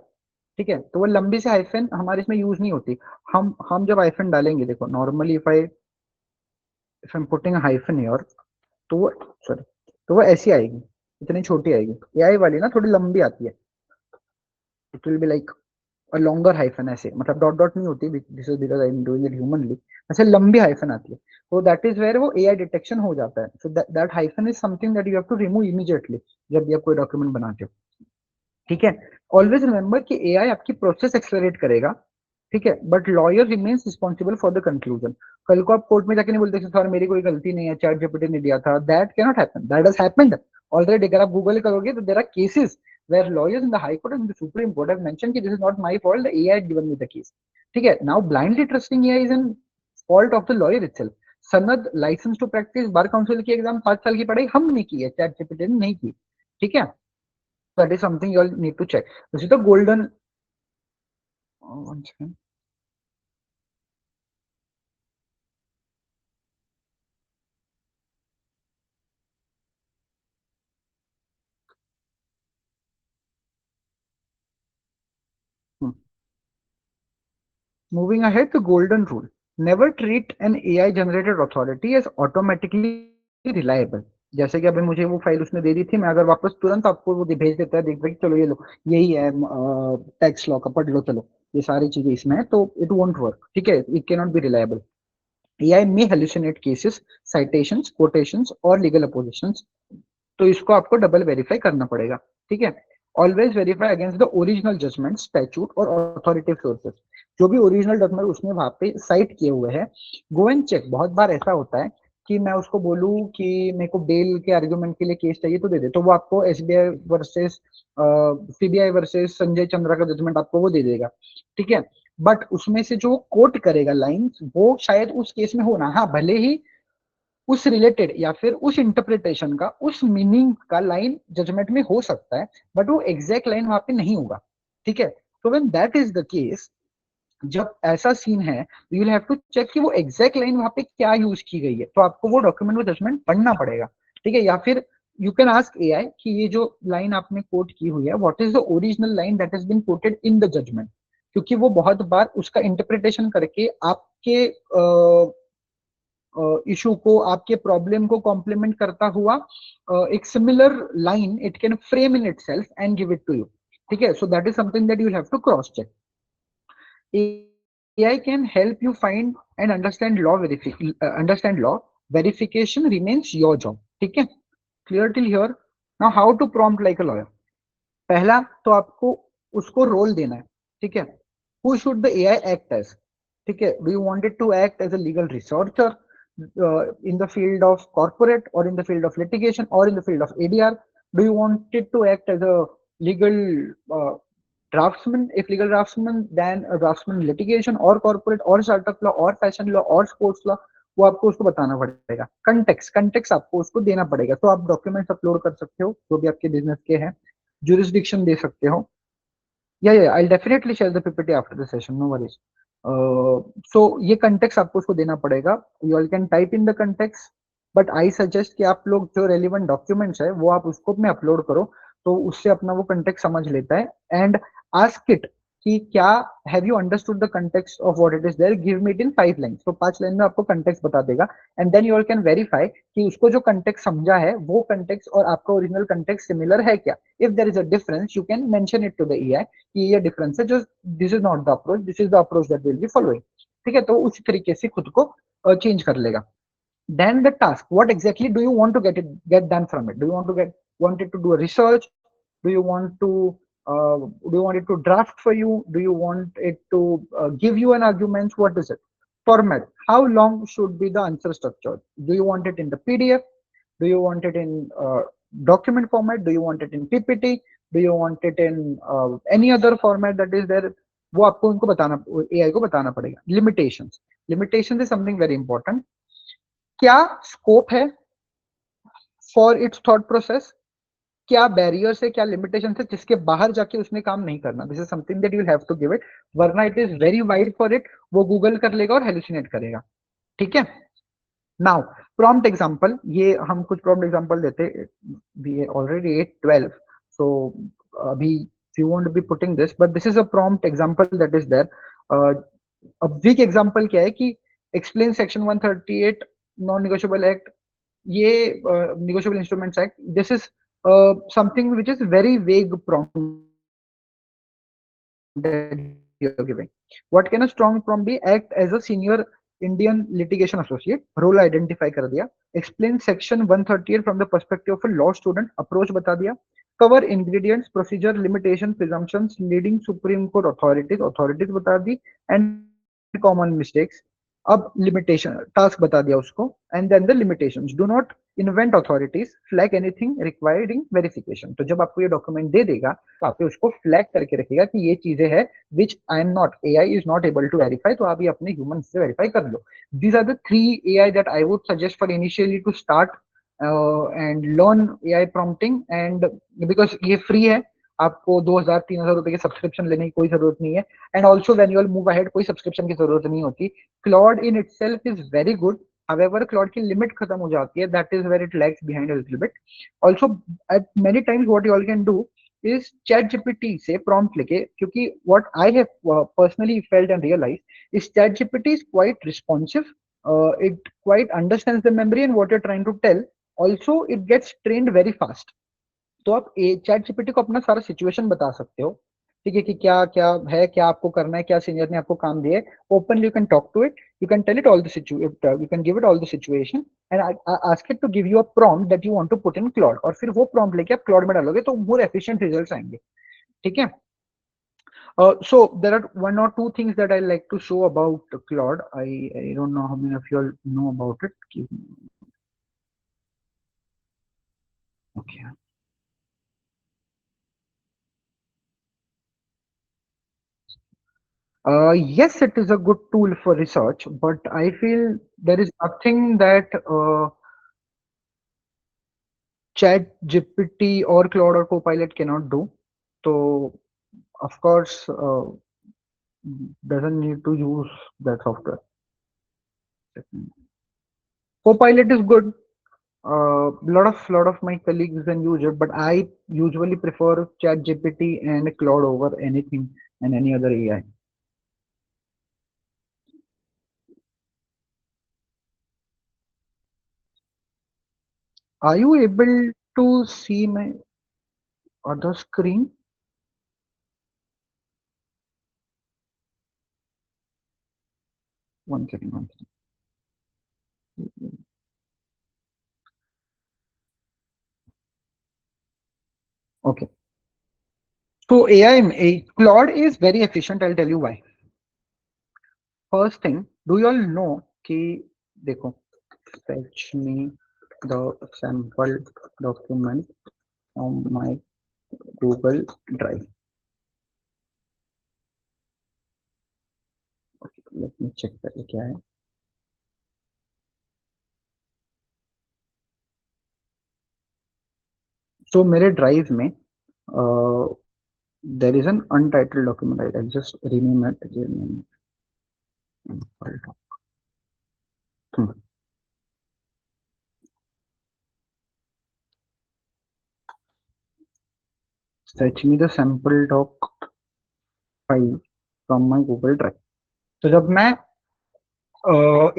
ठीक है. तो वो लंबी सी हाइफन हमारे इसमें यूज नहीं होती. हम जब हाइफन डालेंगे देखो normally if I am putting hyphen here तो वो सॉरी तो वो ऐसी आएगी. इतनी छोटी आएगी. एआई वाली ना थोड़ी लंबी आती है. It will be like a longer hyphen. ऐसे मतलब डॉट डॉट नहीं होती. This is because I am doing it humanly. ऐसे लंबी हाइफन आती है. तो दैट इज वेयर वो एआई डिटेक्शन हो जाता है. So that hyphen is something that you have to remove immediately जब भी आप कोई डॉक्यूमेंट बनाते हो. ठीक है. ऑलवेज रिमेंबर कि एआई आपकी प्रोसेस एक्सेलरेट करेगा ठीक है, but lawyer remains responsible for the conclusion. कल को आप कोर्ट में जाके नहीं बोलते सर मेरी कोई गलती नहीं है, चैट जीपीटी ने दिया था, that can not happen, that has happened already. अगर आप गूगल करोगे तो there are cases where lawyers in the high court and the supreme court have mentioned कि this is not my fault, the AI had given me the case. ठीक है, now blindly trusting AI is an fault of the lawyer itself. सनद licence to practise bar council की exam 5 साल की पढ़ाई हमने की है, चैट जीपीटी ने नहीं की। ठीक है, that is something you all need to check. This is the golden one second. Moving ahead, the golden rule. Never treat an AI generated authority as automatically reliable. जैसे कि अभी मुझे वो फाइल उसने दे दी थी, मैं अगर वापस तुरंत आपको वो भेज देता है, देख भाई चलो ये लो, यही है टैक्स लॉ का, पढ़ लो, चलो ये सारी चीजें इसमें है, तो इट वोंट वर्क। ठीक है, it can not be reliable. AI may hallucinate cases, citations, quotations और legal oppositions, तो इसको आपको डबल वेरीफाई करना पड़ेगा। ठीक है, always verify against the original judgment, statute और अथॉरिटेटिव सोर्सेस। जो भी ओरिजिनल डॉक्यूमेंट उसने वहां पे साइट किए हुए हैं, गो एंड चेक। बहुत बार ऐसा होता है कि मैं उसको बोलूं कि मेरे को बेल के आर्ग्यूमेंट के लिए केस चाहिए तो दे दे, तो वो आपको SBI versus CBI versus Sanjay Chandra का जजमेंट आपको वो दे देगा। ठीक है, बट उसमें से जो कोट करेगा लाइंस, वो शायद उस केस में हो ना, हाँ भले ही उस रिलेटेड या फिर उस इंटरप्रिटेशन का, उस मीनिंग का लाइन जजमेंट में हो सकता है, बट वो एग्जैक्ट लाइन वहां पे नहीं होगा। ठीक है, तो when that is the case, जब ऐसा सीन है, you will have to check कि वो एग्जैक्ट लाइन वहां पे क्या यूज की गई है, तो आपको वो डॉक्यूमेंट में जजमेंट पढ़ना पड़ेगा। ठीक है, या फिर यू कैन आस्क एआई कि ये जो लाइन आपने कोट की हुई है, what is the original line that has been quoted in the judgment, क्योंकि वो बहुत बार उसका इंटरप्रिटेशन करके आपके इशू को, आपके प्रॉब्लम को कॉम्प्लीमेंट करता हुआ एक similar line it can frame in itself and give it to you. ठीक है, so that is something that you have to cross check. AI can help you find and understand law. Verification remains your job. ठीक है, clear till here? Now how to prompt like a lawyer? पहला तो आपको उसको role देना है। ठीक है, who should the AI act as? ठीक है, do you want it to act as a legal researcher in the field of corporate, or in the field of litigation, or in the field of ADR? Do you want it to act as a legal draftsman? If legal draftsman, then a draftsman in litigation or corporate or startup law or fashion law or sports law, वो आपको उसको बताना पड़ेगा। Context आपको उसको देना पड़ेगा। तो आप डॉक्यूमेंट्स अपलोड कर सकते हो जो भी आपके बिजनेस के हैं, jurisdiction दे सकते हो। Yeah, I'll definitely share the PPT after the session, no worries. So ये context आपको उसको देना पड़ेगा। You all can type in the context, but I suggest कि आप लोग जो relevant documents है वो आप उसको में अपलोड करो, तो उससे अपना वो context समझ लेता है। And ask it कि क्या have you understood the context of what it is there, give me it in 5 lines। तो 5 लाइन में आपको context बता देगा, and then you all can verify कि उसको जो context समझा है वो context और आपका original context similar है क्या। If there is a difference, you can mention it to the AI कि ये डिफरेंस है, जो this is not the approach, this is the approach that will be following. ठीक है, तो उसी तरीके से खुद को चेंज कर लेगा। Then the task, what exactly do you want to get done from it? Do you want it to do a research? Do you want to do you want it to draft for you? Do you want it to give you an argument? What is it? Format, how long should be the answer structure? Do you want it in the PDF? Do you want it in document format? Do you want it in PPT? Do you want it in any other format that is there? वो आपको उनको बताना, AI को बताना पड़ेगा। Limitations is something very important. क्या scope है for its thought process? क्या बैरियर्स है, क्या लिमिटेशन है जिसके बाहर जाके उसने काम नहीं करना? This is something that you will have to give it, वरना it is very wide for it, वो गूगल कर लेगा और हेलुसिनेट करेगा। ठीक है, नाउ प्रॉम्प्ट एग्जांपल, ये हम कुछ प्रॉम्प्ट एग्जांपल देते, वी ऑलरेडी 8:12, सो अभी we won't be putting this, but this is a prompt example that is there. A weak example क्या है कि explain section 138 non negotiable act, ये negotiable instruments act, this is something which is very vague prompt that you're giving. What can a strong prompt be? Act as a senior Indian litigation associate, role identify कर दिया, explain section 138 from the perspective of a law student, approach बता दिया, cover ingredients, procedure, limitation, presumptions, leading Supreme Court authorities बता दी, and common mistakes. अब limitation task बता दिया उसको, and then the limitations. Do not invent authorities, flag anything requiring verification. तो जब आपको ये document दे देगा तो आप उसको flag करके रखिएगा कि ये चीजें हैं which I am not, AI is not able to verify, तो आप ये अपने human से verify कर लो. These are the 3 AI that I would suggest for initially to start and learn AI prompting, and because ये free है, आपको 2000-3000 रुपए के सब्सक्रिप्शन लेने की कोई जरूरत नहीं है, and also when you will move ahead कोई सब्सक्रिप्शन की जरूरत नहीं होती. Claude in itself is very good, however Claude की लिमिट खत्म हो जाती है, that is where it lags behind a little bit. Also at many times what you all can do is ChatGPT से prompt लेके, क्योंकि what I have personally felt and realized is ChatGPT is quite responsive, it quite understands the memory and what you're trying to tell, also it gets trained very fast. तो आप chat GPT को अपना सारा situation बता सकते हो, ठीक है, कि क्या क्या है, क्या आपको करना है, क्या सीनियर ने आपको काम दिए, openly you can talk to it, you can tell it all the situation, you can give it all the situation and ask it to give you a prompt that you want to put in Claude, और फिर वो prompt लेके आप Claude में डालोगे तो more efficient results आएंगे. ठीक है. So there are 1 or 2 things that I like to show about Claude. I don't know how many of you all know about it. Okay. Yes, it is a good tool for research, but I feel there is nothing that Chat GPT or Claude or Copilot cannot do. So, of course, doesn't need to use that software. Copilot is good. Lot of my colleagues then use it, but I usually prefer Chat GPT and Claude over anything and any other AI. Are you able to see my other screen? One second, one second. Okay. So Claude is very efficient. I'll tell you why. First thing, do you all know कि देखो, fetch me the sample document from my Google Drive. Okay, let me check पहले क्या है. So मेरे drive में there is an untitled document. I'll just rename it. Fetch me the sample doc file from my Google Drive. तो जब मैं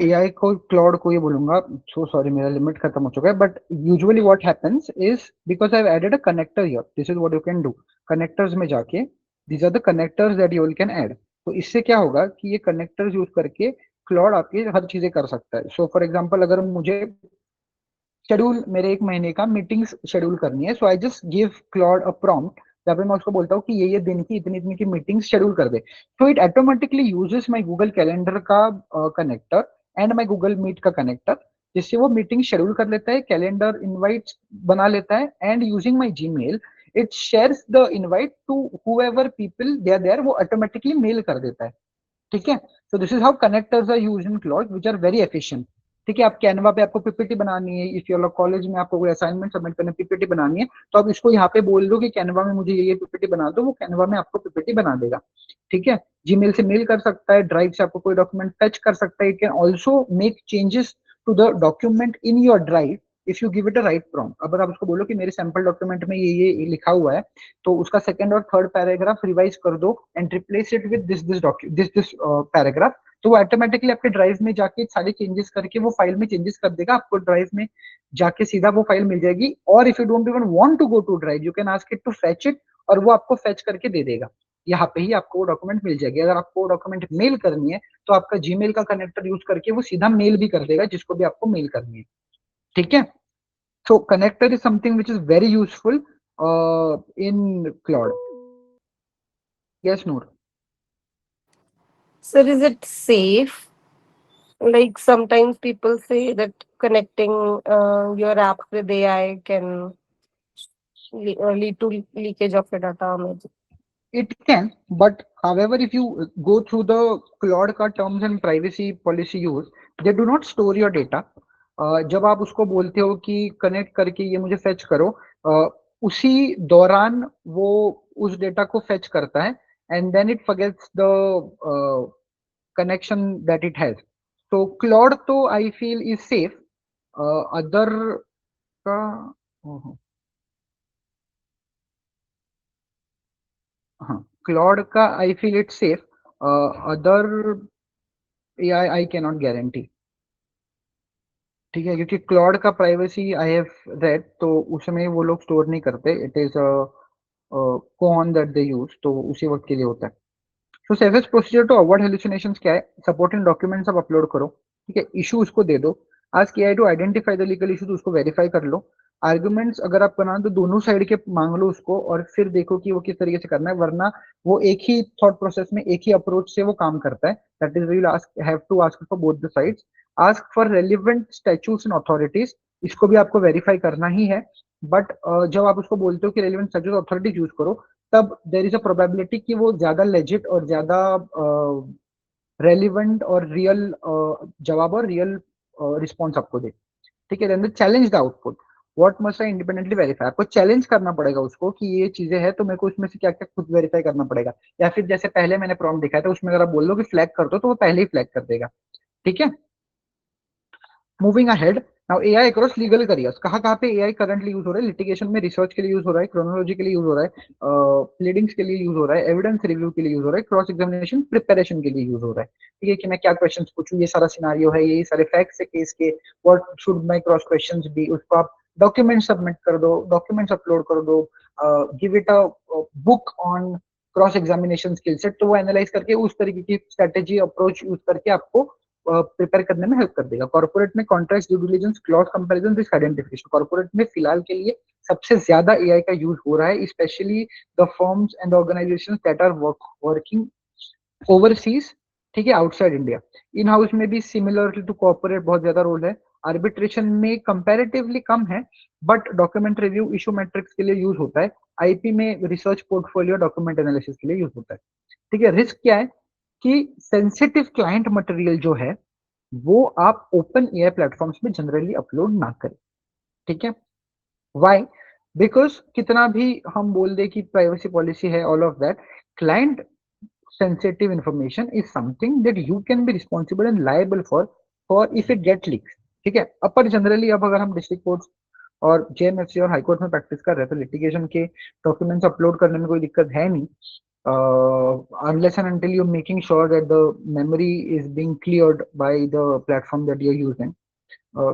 AI को cloud को ये बोलूंगा, सो सॉरी मेरा लिमिट खत्म हो चुका है, but usually what happens is because I have added a connector here, this is what you can do. Connectors में जाके these are the connectors that you can add. तो इससे क्या होगा कि ये कनेक्टर्स यूज करके क्लाउड आपकी हर चीजें कर सकता है. सो फॉर एग्जांपल अगर मुझे शेड्यूल मेरे 1 महीने का मीटिंग्स शेड्यूल करनी है, so I just give Claude a prompt जहाँ पे मैं उसको बोलता हूँ कि ये दिन की इतनी इतनी की मीटिंग्स शेड्यूल कर दे. So it automatically uses my Google calendar का connector and my Google Meet का कनेक्टर, जिससे वो मीटिंग शेड्यूल कर लेता है, कैलेंडर इनवाइट बना लेता है, and using my Gmail it shares the invite to whoever people they are there, वो ऑटोमेटिकली मेल कर देता है. ठीक है. So this is how connectors are used in Claude which are very efficient. ठीक है. आप कैनवा पे आपको पीपीटी बनानी है, इफ यू आर कॉलेज में आपको कोई असाइनमेंट सबमिट करना है, पीपीटी बनानी है, तो आप इसको यहाँ पे बोल दो कि कैनवा में मुझे ये पीपीटी बना दो, वो कैनवा में आपको पीपीटी बना देगा. ठीक है. जीमेल से मेल कर सकता है, ड्राइव से आपको कोई डॉक्यूमेंट फेच कर सकता है. It can also make changes to the document in your drive if you give it a right prompt. अगर आप उसको बोलो कि मेरे सैंपल डॉक्यूमेंट में ये लिखा हुआ है, तो उसका सेकंड और थर्ड पैराग्राफ रिवाइज कर दो and replace it with this paragraph, तो वो ऑटोमेटिकली आपके ड्राइव में जाके सारे चेंजेस करके वो फाइल में चेंजेस कर देगा. आपको ड्राइव में जाके सीधा वो फाइल मिल जाएगी. और if you don't even want to go to drive, you can ask it to fetch it, और वो आपको फेच करके दे देगा. यहाँ पे ही आपको वो डॉक्यूमेंट मिल जाएगी. अगर आपको वो डॉक्यूमेंट मेल करनी है तो आपका जीमेल का कनेक्टर यूज करके वो सीधा मेल भी कर देगा जिसको भी आपको मेल करनी है. ठीक है. So connector is something which is very useful. in Claude. Yes, Noor. So is it safe? Like sometimes people say that connecting your app with AI can lead to leakage of your data. Maybe. It can, but however, if you go through the Claude का terms and privacy policy use, they do not store your data. जब आप उसको बोलते हो कि connect करके ये मुझे फेच करो, उसी दौरान वो उस डेटा को फेच करता है and then it forgets the connection that it has. तो क्लॉड तो I feel is safe. Other का हाँ, क्लॉड का I feel it safe. Other I can not guarantee. ठीक है, क्योंकि क्लॉड का प्राइवेसी आई हैव रेड, तो उसमें वो लोग स्टोर नहीं करते. It is con that they use, तो उसी वक्त के लिए होता है. तो safest procedure to avoid hallucinations क्या है? सपोर्टिंग डॉक्यूमेंट्स आप अपलोड करो. ठीक है, इशू उसको दे दो. आज AI to identify the legal issues, उसको वेरीफाई कर लो. आर्गुमेंट्स अगर आप बना तो दोनों साइड के मांग लो उसको, और फिर देखो कि वो किस तरीके से करना है. वरना वो एक ही थॉट प्रोसेस में, एक ही अप्रोच से वो काम करता है. That is we ask, have to ask for both the sides. Ask for relevant statutes and authorities, इसको भी आपको वेरीफाई करना ही है. बट जब आप उसको बोलते हो कि रेलिवेंट स्टैट्यूट अथॉरिटीज यूज करो, तब देर इज अ प्रोबेबिलिटी कि वो ज्यादा लेजिट और ज्यादा रेलिवेंट और रियल जवाब और रियल रिस्पॉन्स आपको दे. ठीक है, then challenge the output. What must I independently verify. आपको चैलेंज करना पड़ेगा उसको कि ये चीजें हैं, तो मेरे को इसमें से क्या क्या खुद वेरीफाई करना पड़ेगा. या फिर जैसे पहले मैंने प्रॉम्प्ट दिखाया था, उसमें अगर आप बोल दो कि फ्लैग कर दो, तो वो पहले ही फ्लैग कर देगा. ठीक है. Moving ahead, now AI across legal careers. कहाँ कहाँ पे एआई करंटली यूज हो रहा है? लिटिगेशन में रिसर्च के लिए यूज हो रहा है, क्रोनोलॉजी के लिए यूज हो रहा है, प्लीडिंग्स के लिए यूज हो रहा है, एविडेंस रिव्यू के लिए यूज हो रहा है, क्रॉस एग्जामिनेशन प्रिपरेशन के लिए यूज हो रहा है. ठीक है, कि मैं क्या क्वेश्चन पूछूं, ये सारा सिनारियो है, ये सारे फैक्ट्स है केस के, what should my cross questions be, उसको आप डॉक्यूमेंट सबमिट कर दो, डॉक्यूमेंट्स अपलोड कर दो, give it a book on cross examination skill set. तो वो एनालाइज करके उस तरीके की स्ट्रेटेजी अप्रोच यूज करके आपको प्रिपेयर करने में हेल्प कर देगा. कॉर्पोरेट में contract due diligence, clause comparison, risk identification. Corporate में फिलहाल के लिए सबसे ज्यादा एआई का यूज हो रहा है, specially the firms and organisations that are working overseas. ठीक है, आउटसाइड इंडिया. इन हाउस में भी सिमिलरली टू कॉर्पोरेट बहुत ज्यादा रोल है. आर्बिट्रेशन में कंपैरेटिवली कम है, but document review, issue matrix के लिए यूज होता है. आईपी में रिसर्च पोर्टफोलियो, डॉक्यूमेंट एनालिसिस के लिए यूज होता है. ठीक है. रिस्क क्या है कि सेंसिटिव क्लाइंट मटेरियल जो है वो आप ओपन एआई प्लेटफॉर्म्स में जनरली अपलोड ना करें. ठीक है. वाई? बिकॉज कितना भी हम बोल दे कि प्राइवेसी पॉलिसी है, all of that, client sensitive information is something that you can be responsible and liable for if it gets leaked. ठीक है. अपर जनरली अब अगर हम डिस्ट्रिक्ट कोर्ट और जेएमएफसी और हाईकोर्ट में प्रैक्टिस कर रहे हैं, तो लिटिगेशन के डॉक्यूमेंट्स अपलोड करने में कोई दिक्कत है नहीं, unless and until you're making sure that the memory is being cleared by the platform that you're using,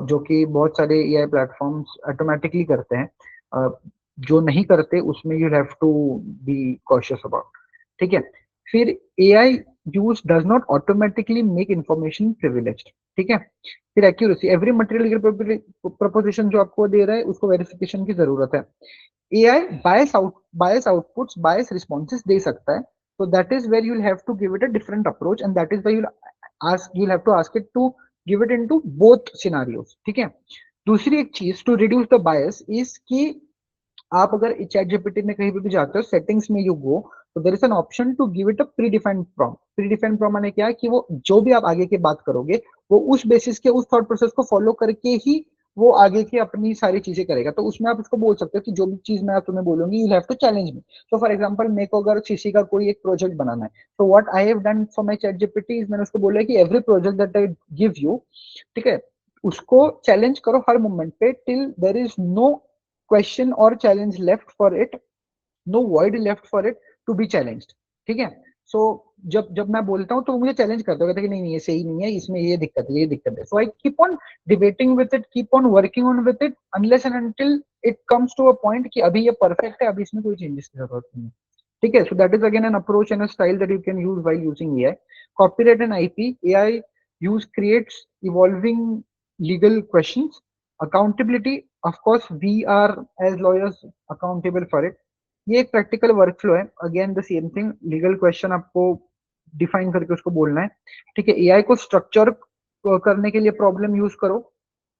जो कि बहुत सारे एआई प्लेटफॉर्म्स ऑटोमेटिकली करते हैं. जो नहीं करते उसमें you have to be cautious about. ठीक है. फिर AI use does not automatically make information privileged. ठीक है. फिर एक्यूरेसी, एवरी मटेरियल प्रपोजिशन जो आपको दे रहा है उसको वेरिफिकेशन की जरूरत है. एआई बायस आउटपुट्स, बायस रिस्पॉन्सेस दे सकता है. so that is where you'll have to give it a different approach, and that is why you'll have to ask it to give it into both scenarios. ठीक है. दूसरी एक चीज to reduce the bias is कि आप अगर chat GPT में कहीं पे भी जाते हो, सेटिंग्स में यू गो, तो there is an option to give it a predefined prompt. Predefined prompt माने क्या है कि वो जो भी आप आगे की बात करोगे, वो उस बेसिस के, उस थॉट प्रोसेस को फॉलो करके ही वो आगे की अपनी सारी चीजें करेगा. तो उसमें आप उसको बोल सकते हो कि जो भी चीज मैं तुम्हें बोलूंगी, you have to challenge me. तो फॉर एग्जांपल, मेरे को अगर सीसी का कोई एक प्रोजेक्ट बनाना है, तो what I have done for my ChatGPT is, मैंने उसको बोला है कि every project that I give you, ठीक है, उसको चैलेंज करो हर मोमेंट पे, till there is no question और challenge left for it, no void left for it to be challenged. ठीक है. सो जब जब मैं बोलता हूँ तो मुझे चैलेंज करते हो, कहते हैं कि नहीं नहीं ये सही नहीं है, इसमें ये दिक्कत है, ये दिक्कत है. So I keep on debating with it, keep on working on with it, unless and until it comes to a point कि अभी ये परफेक्ट है, अभी इसमें कोई चेंजेस की जरूरत नहीं है. ठीक है. So that is again an approach and a style that you can use while using AI. Copyright and IP, AI use creates evolving legal questions. Accountability, of course we are as lawyers accountable for it. ये एक practical workflow है, again the same thing, legal question आपको define करके उसको बोलना है। ठीक है, एआई को स्ट्रक्चर करने के लिए प्रॉब्लम यूज करो।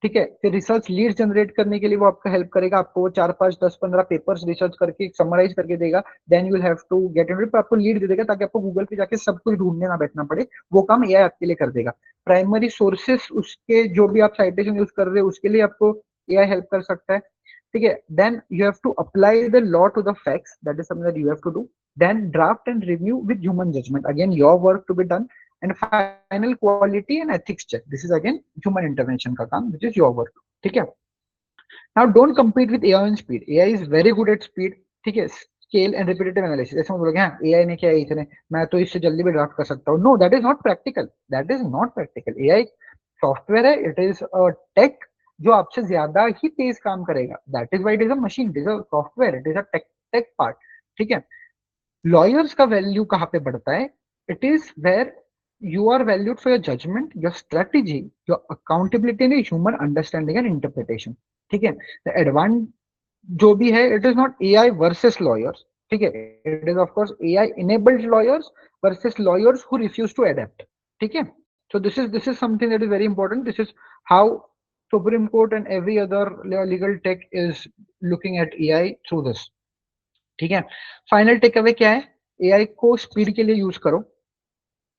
ठीक है, फिर रिसर्च लीड जनरेट करने के लिए वो आपका हेल्प करेगा, आपको वो 4 5 10 15 पेपर्स रिसर्च करके समराइज करके देगा। Then you will have to get it, आपको लीड दे देगा ताकि आपको गूगल पे जाके सब कुछ ढूंढने ना बैठना पड़े, वो काम एआई आपके लिए कर देगा। प्राइमरी सोर्सेस उसके जो भी आप साइटेशन यूज कर रहे हो उसके लिए आपको एआई हेल्प कर सकता है। ठीक है, then you have to apply the law to the facts, that is something that you have to do. Then draft and review with human judgement, again your work to be done. And final quality and ethics check, this is again human intervention का काम, which is your work. ठीक है, now don't compete with AI on speed, AI is very good at speed। ठीक है, scale and repetitive analysis, ऐसे हम बोलोगे हाँ एआई ने किया है इसने, मैं तो इससे जल्दी भी ड्राफ्ट कर सकता हूँ। No, that is not practical, that is not practical. AI software है, इट इज अ टेक जो आपसे ज्यादा ही तेज काम करेगा, that is why it is a machine, it is a software, it is a tech tech part. ठीक है, लॉयर्स का वैल्यू कहाँ पे बढ़ता है? It is where you are valued for your judgement, your strategy, your accountability and human understanding and interpretation. ठीक है, the advance जो भी है, it is not AI versus lawyers. ठीक है, it is of course AI enabled lawyers versus lawyers who refuse to adapt. ठीक है, so this is something that is very important. This is how Supreme Court and every other legal tech is looking at AI through this। ठीक है, final take away क्या है? AI को speed के लिए use करो,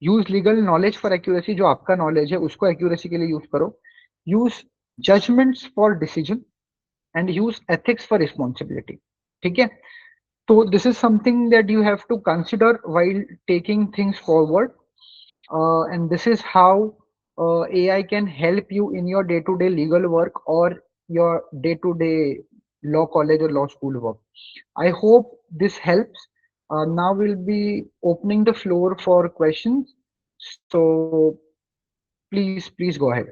use legal knowledge for accuracy, जो आपका नॉलेज है उसको एक्यूरेसी के लिए यूज करो, use judgements for decision and use ethics for responsibility. ठीक है, तो this is something that you have to consider while taking things forward, and this is how AI can help you in your day-to-day legal work or your day-to-day law college or law school work. I hope this helps. Now we'll be opening the floor for questions. So please go ahead.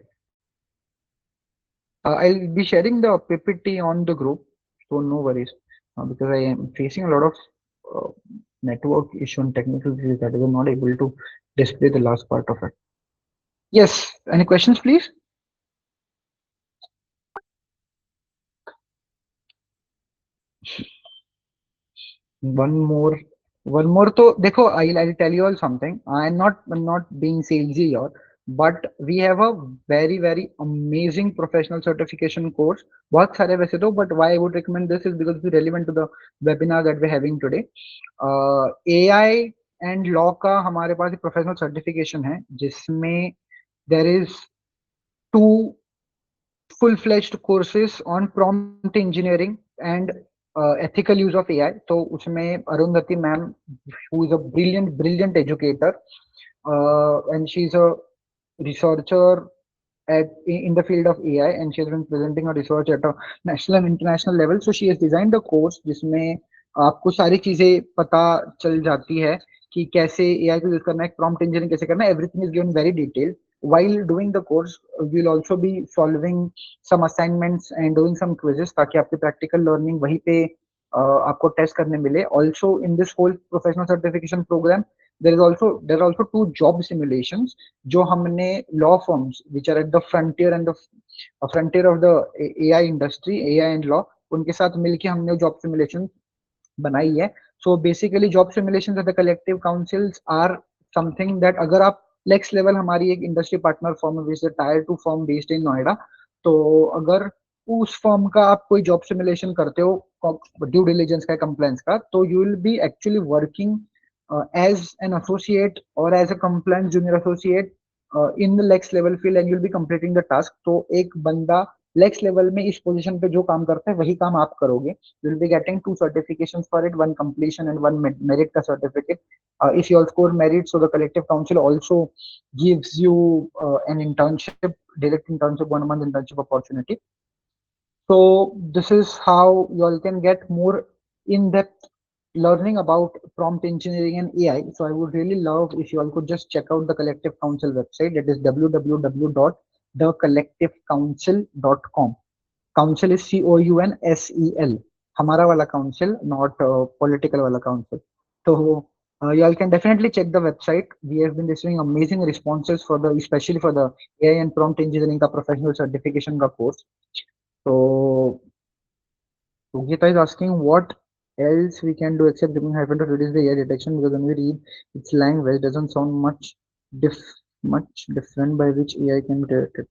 I'll be sharing the PPT on the group, so no worries, because I am facing a lot of uh, network issue and technical issues that I'm not able to display the last part of it. Yes, any questions, please? One more, one more. तो देखो, I'll tell you all something. I'm not being salesy here, but we have a very amazing professional certification course. बहुत सारे वैसे तो, but why I would recommend this is because it's relevant to the webinar that we're having today. AI and law का हमारे पास एक professional certification है जिसमें there is 2 full-fledged courses on prompt engineering and ethical use of AI. तो उसमें Arundhati ma'am, who is a brilliant educator, and she's a researcher in the field of AI, and she has been presenting her research at a national and international level. So she has designed a course जिसमें आपको सारी चीजें पता चल जाती है कि कैसे AI को यूज करना है, prompt engineering कैसे करना है, everything is given very detailed. While doing the course, we'll also be solving some assignments and doing some quizzes ताकि आपकी practical learning वहीं पे आपको टेस्ट करने मिले. Also in this whole professional certification program, there are also 2 job simulations जो हमने law firms which are at the frontier of the AI industry, AI and law, उनके साथ मिलके हमने job simulation बनाई है. So basically job simulations at the collective councils are something that अगर आप next level, हमारी एक industry partner firm है, which is a tier 2 firm based in Noida, तो अगर उस फर्म का आप कोई जॉब सिमुलेशन करते हो ड्यू डिलिजेंस का, कंप्लायंस का, तो you will B actually working as an associate or as a compliance junior associate in the next level field, and you'll be completing the task. तो एक बंदा next level में इस position पे जो काम करता है वही काम आप करोगे. You'll be getting 2 certifications for it, one completion and one merit का certificate. If you all score merit, so the collective council also gives you an internship, direct internship, 1 month internship opportunity. So this is how you all can get more in-depth learning about prompt engineering and AI. So I would really love if you all could just check out the Collective Council website. That is www.thecollectivecouncil.com. Council is COUNSEL. हमारा वाला council, not political वाला council. So you all can definitely check the website. We have been receiving amazing responses for the, especially for the AI and prompt engineering का professional certification का course. So Yogita is asking what else we can do except giving hyphen to reduce the AI detection, because when we read its language doesn't sound diff much different by which AI can be detected.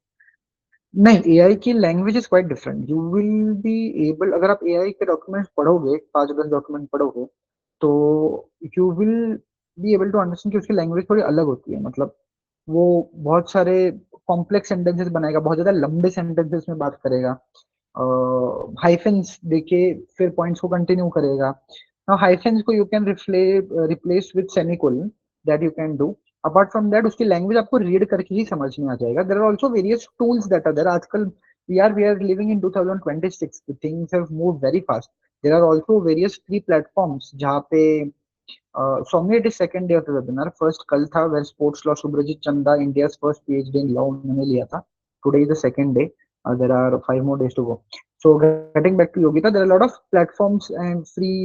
नहीं, AI की language is quite different. You will be able, अगर आप AI के documents पढ़ोगे, 5-10 document पढ़ोगे, तो you will be able to understand कि उसकी लैंग्वेज थोड़ी अलग होती है. मतलब वो बहुत सारे कॉम्प्लेक्स सेंटेंसेस बनाएगा, बहुत ज्यादा लंबे सेंटेंसेस में बात करेगा, हाइफेंस देके फिर पॉइंट्स को कंटिन्यू करेगा. नाउ हाइफेंस को you can replace with semicolon, that you can do. Apart from that उसकी लैंग्वेज आपको रीड करके ही समझ में आ जाएगा. There are also various tools that are there. आजकल we are living in 2026. Things have moved very fast. There are also various free platforms जहाँ पे Saumya, it is second day of the webinar. First कल था, where sports law Subrajit Chanda, India first PhD in law, उन्होंने लिया था. Today is the second day. There are 5 more days to go. So getting back to Yogita, there are a lot of platforms and free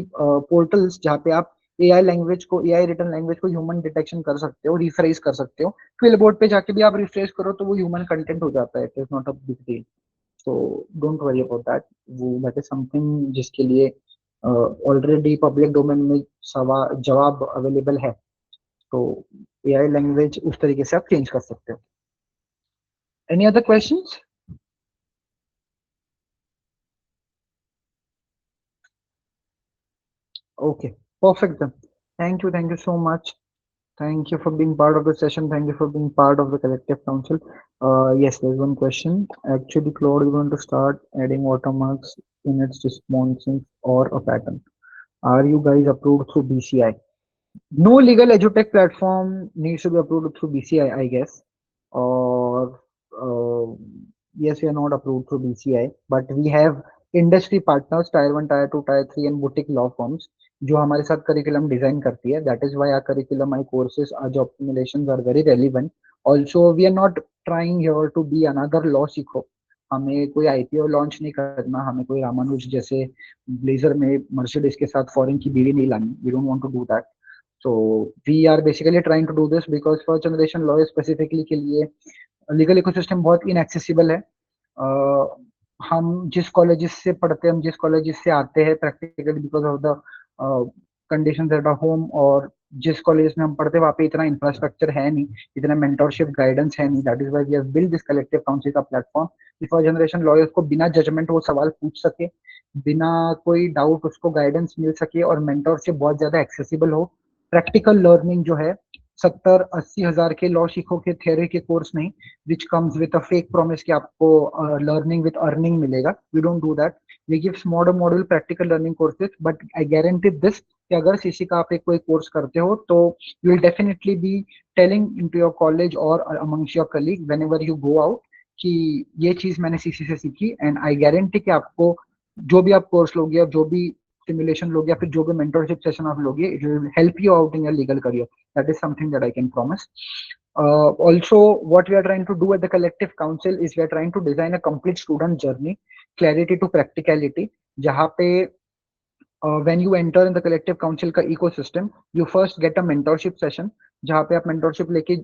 portals जहाँ पे आप AI language को, AI written language को human detection कर सकते हो, refresh कर सकते हो. क्विल बोर्ड पे जाके भी आप रिफ्रेश करो तो वो ह्यूमन कंटेंट हो जाता है. It is not a big deal. So don't worry about that. वो दैट इज समथिंग जिसके लिए ऑलरेडी पब्लिक डोमेन में जवाब अवेलेबल है. तो एआई लैंग्वेज उस तरीके से आप चेंज कर सकते हो. Any other questions? Okay, perfect then. Thank you so much. Thank you for being part of the session. Thank you for being part of the collective council. Yes, there's one question. Actually, Claude is going to start adding watermarks in its responses or a pattern. Are you guys approved through BCI? No legal edutech platform needs to be approved through BCI, I guess. Or yes, we are not approved through BCI, but we have industry partners, tier 1, tier 2, tier 3 and boutique law firms जो हमारे साथ curriculum design करती है. That is why our curriculum, my courses, our job simulations are very relevant. Also, we are not trying here to be another law सीखो. हमें कोई IPO launch नहीं करना, हमें कोई रामानुज जैसे ब्लेजर में मर्सिडीज के साथ फॉरेन की बीवी नहीं लानी. We don't want to do that. So we are basically trying to do this because first generation lawyers specifically के लिए लीगल इकोसिस्टम बहुत इनएक्सेसिबल है. हम जिस कॉलेजेस से पढ़ते हैं, हम जिस कॉलेजेस से आते हैं practically because of the conditions at home, और जिस कॉलेज में हम पढ़ते हैं वहाँ पे इतना इंफ्रास्ट्रक्चर है नहीं, इतना मेंटरशिप गाइडेंस है नहीं. That is why we have build this collective council का प्लेटफॉर्म. फर्स्ट जनरेशन लॉयर्स को बिना जजमेंट वो सवाल पूछ सके, बिना कोई डाउट उसको गाइडेंस मिल सके, और मेंटरशिप बहुत ज्यादा एक्सेसिबल हो. प्रैक्टिकल लर्निंग जो है, 70-80 हजार के लॉ सीखो के थ्योरी के कोर्स नहीं, which comes with a fake promise कि आपको लर्निंग विद अर्निंग मिलेगा. We don't do that. We give small module practical learning courses. But I guarantee this कि अगर सीसी का आप एक कोई कोर्स करते हो तो you will definitely be telling into your college और amongst your colleague whenever you go out कि ये चीज मैंने सीसी से सीखी. एंड आई गारंटी कि आपको जो भी आप कोर्स लोगे, जो भी सिमुलेशन लोगे, या फिर जो भी मेंटरशिप सेशन आप लोगे, it will help you out in your legal career. That is something that I can promise. Also, what we are trying to do at the collective council is we are trying to design a complete student journey, clarity to practicality, जहाँ पे when you enter in the collective council का ecosystem, you first get a mentorship session, जहाँ पे आप mentorship लेके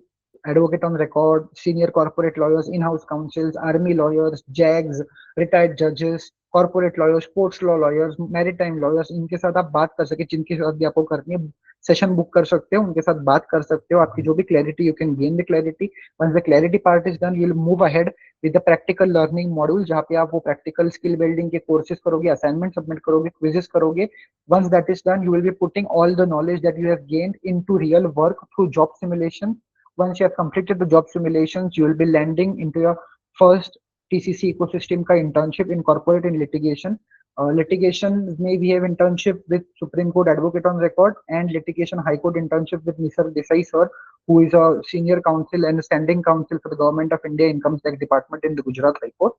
advocate on record, senior corporate lawyers, in-house counsels, army lawyers, JAGs, retired judges, corporate lawyers, sports law lawyers, maritime lawyers, इनके साथ आप बात कर सके, जिनके साथ भी आपको करनी है सेशन बुक कर सकते हो, उनके साथ बात कर सकते हो. आपकी जो भी clarity, you can gain the clarity. Once the clarity part is done, you will move ahead with the practical learning module, जहाँ पे आप वो प्रैक्टिकल स्किल बिल्डिंग के कोर्सेज करोगे, असाइनमेंट सबमिट करोगे, क्विजेस करोगे. Once that is done, you will be putting all the knowledge that you have gained into real work through job simulation. Once you have completed the job simulations, you will be landing into your first TCC ecosystem ka internship in corporate and litigation. Litigation may we have internship with Supreme Court Advocate on Record, and litigation High Court internship with Mr. Desai sir, who is a senior counsel and standing counsel for the Government of India Income Tax Department in the Gujarat High Court.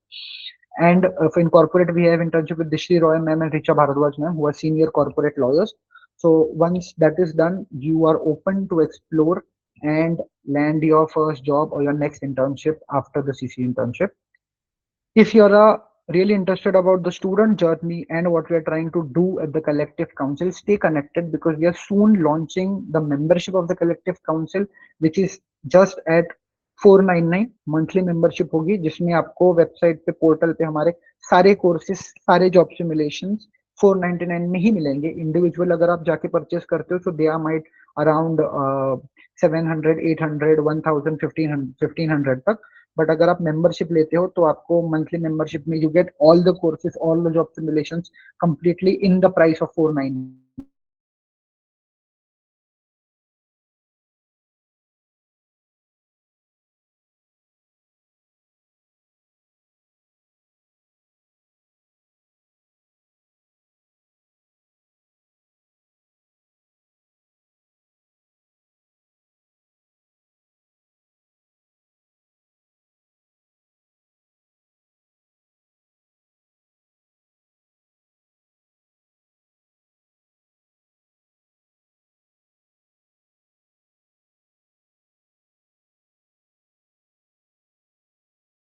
And in corporate, we have internship with Dishri Roy ma'am and Richa Bharadwaj ma'am, who are senior corporate lawyers. So once that is done, you are open to explore and land your first job or your next internship after the CC internship. If you're really interested about the student journey and what we are trying to do at the collective council, stay connected, because we are soon launching the membership of the collective council, which is just at 499 monthly membership होगी, जिसमें आपको website पे, portal पे हमारे सारे courses, सारे job simulation 499 में ही मिलेंगे। इंडिविजुअल अगर आप जाके परचेस करते हो तो दे आर माइट अराउंड 700, 800, 1000, 1500 तक। बट अगर आप मेंबरशिप लेते हो तो आपको मंथली मेंबरशिप में you get all the courses, all the job simulations completely in the price of 499।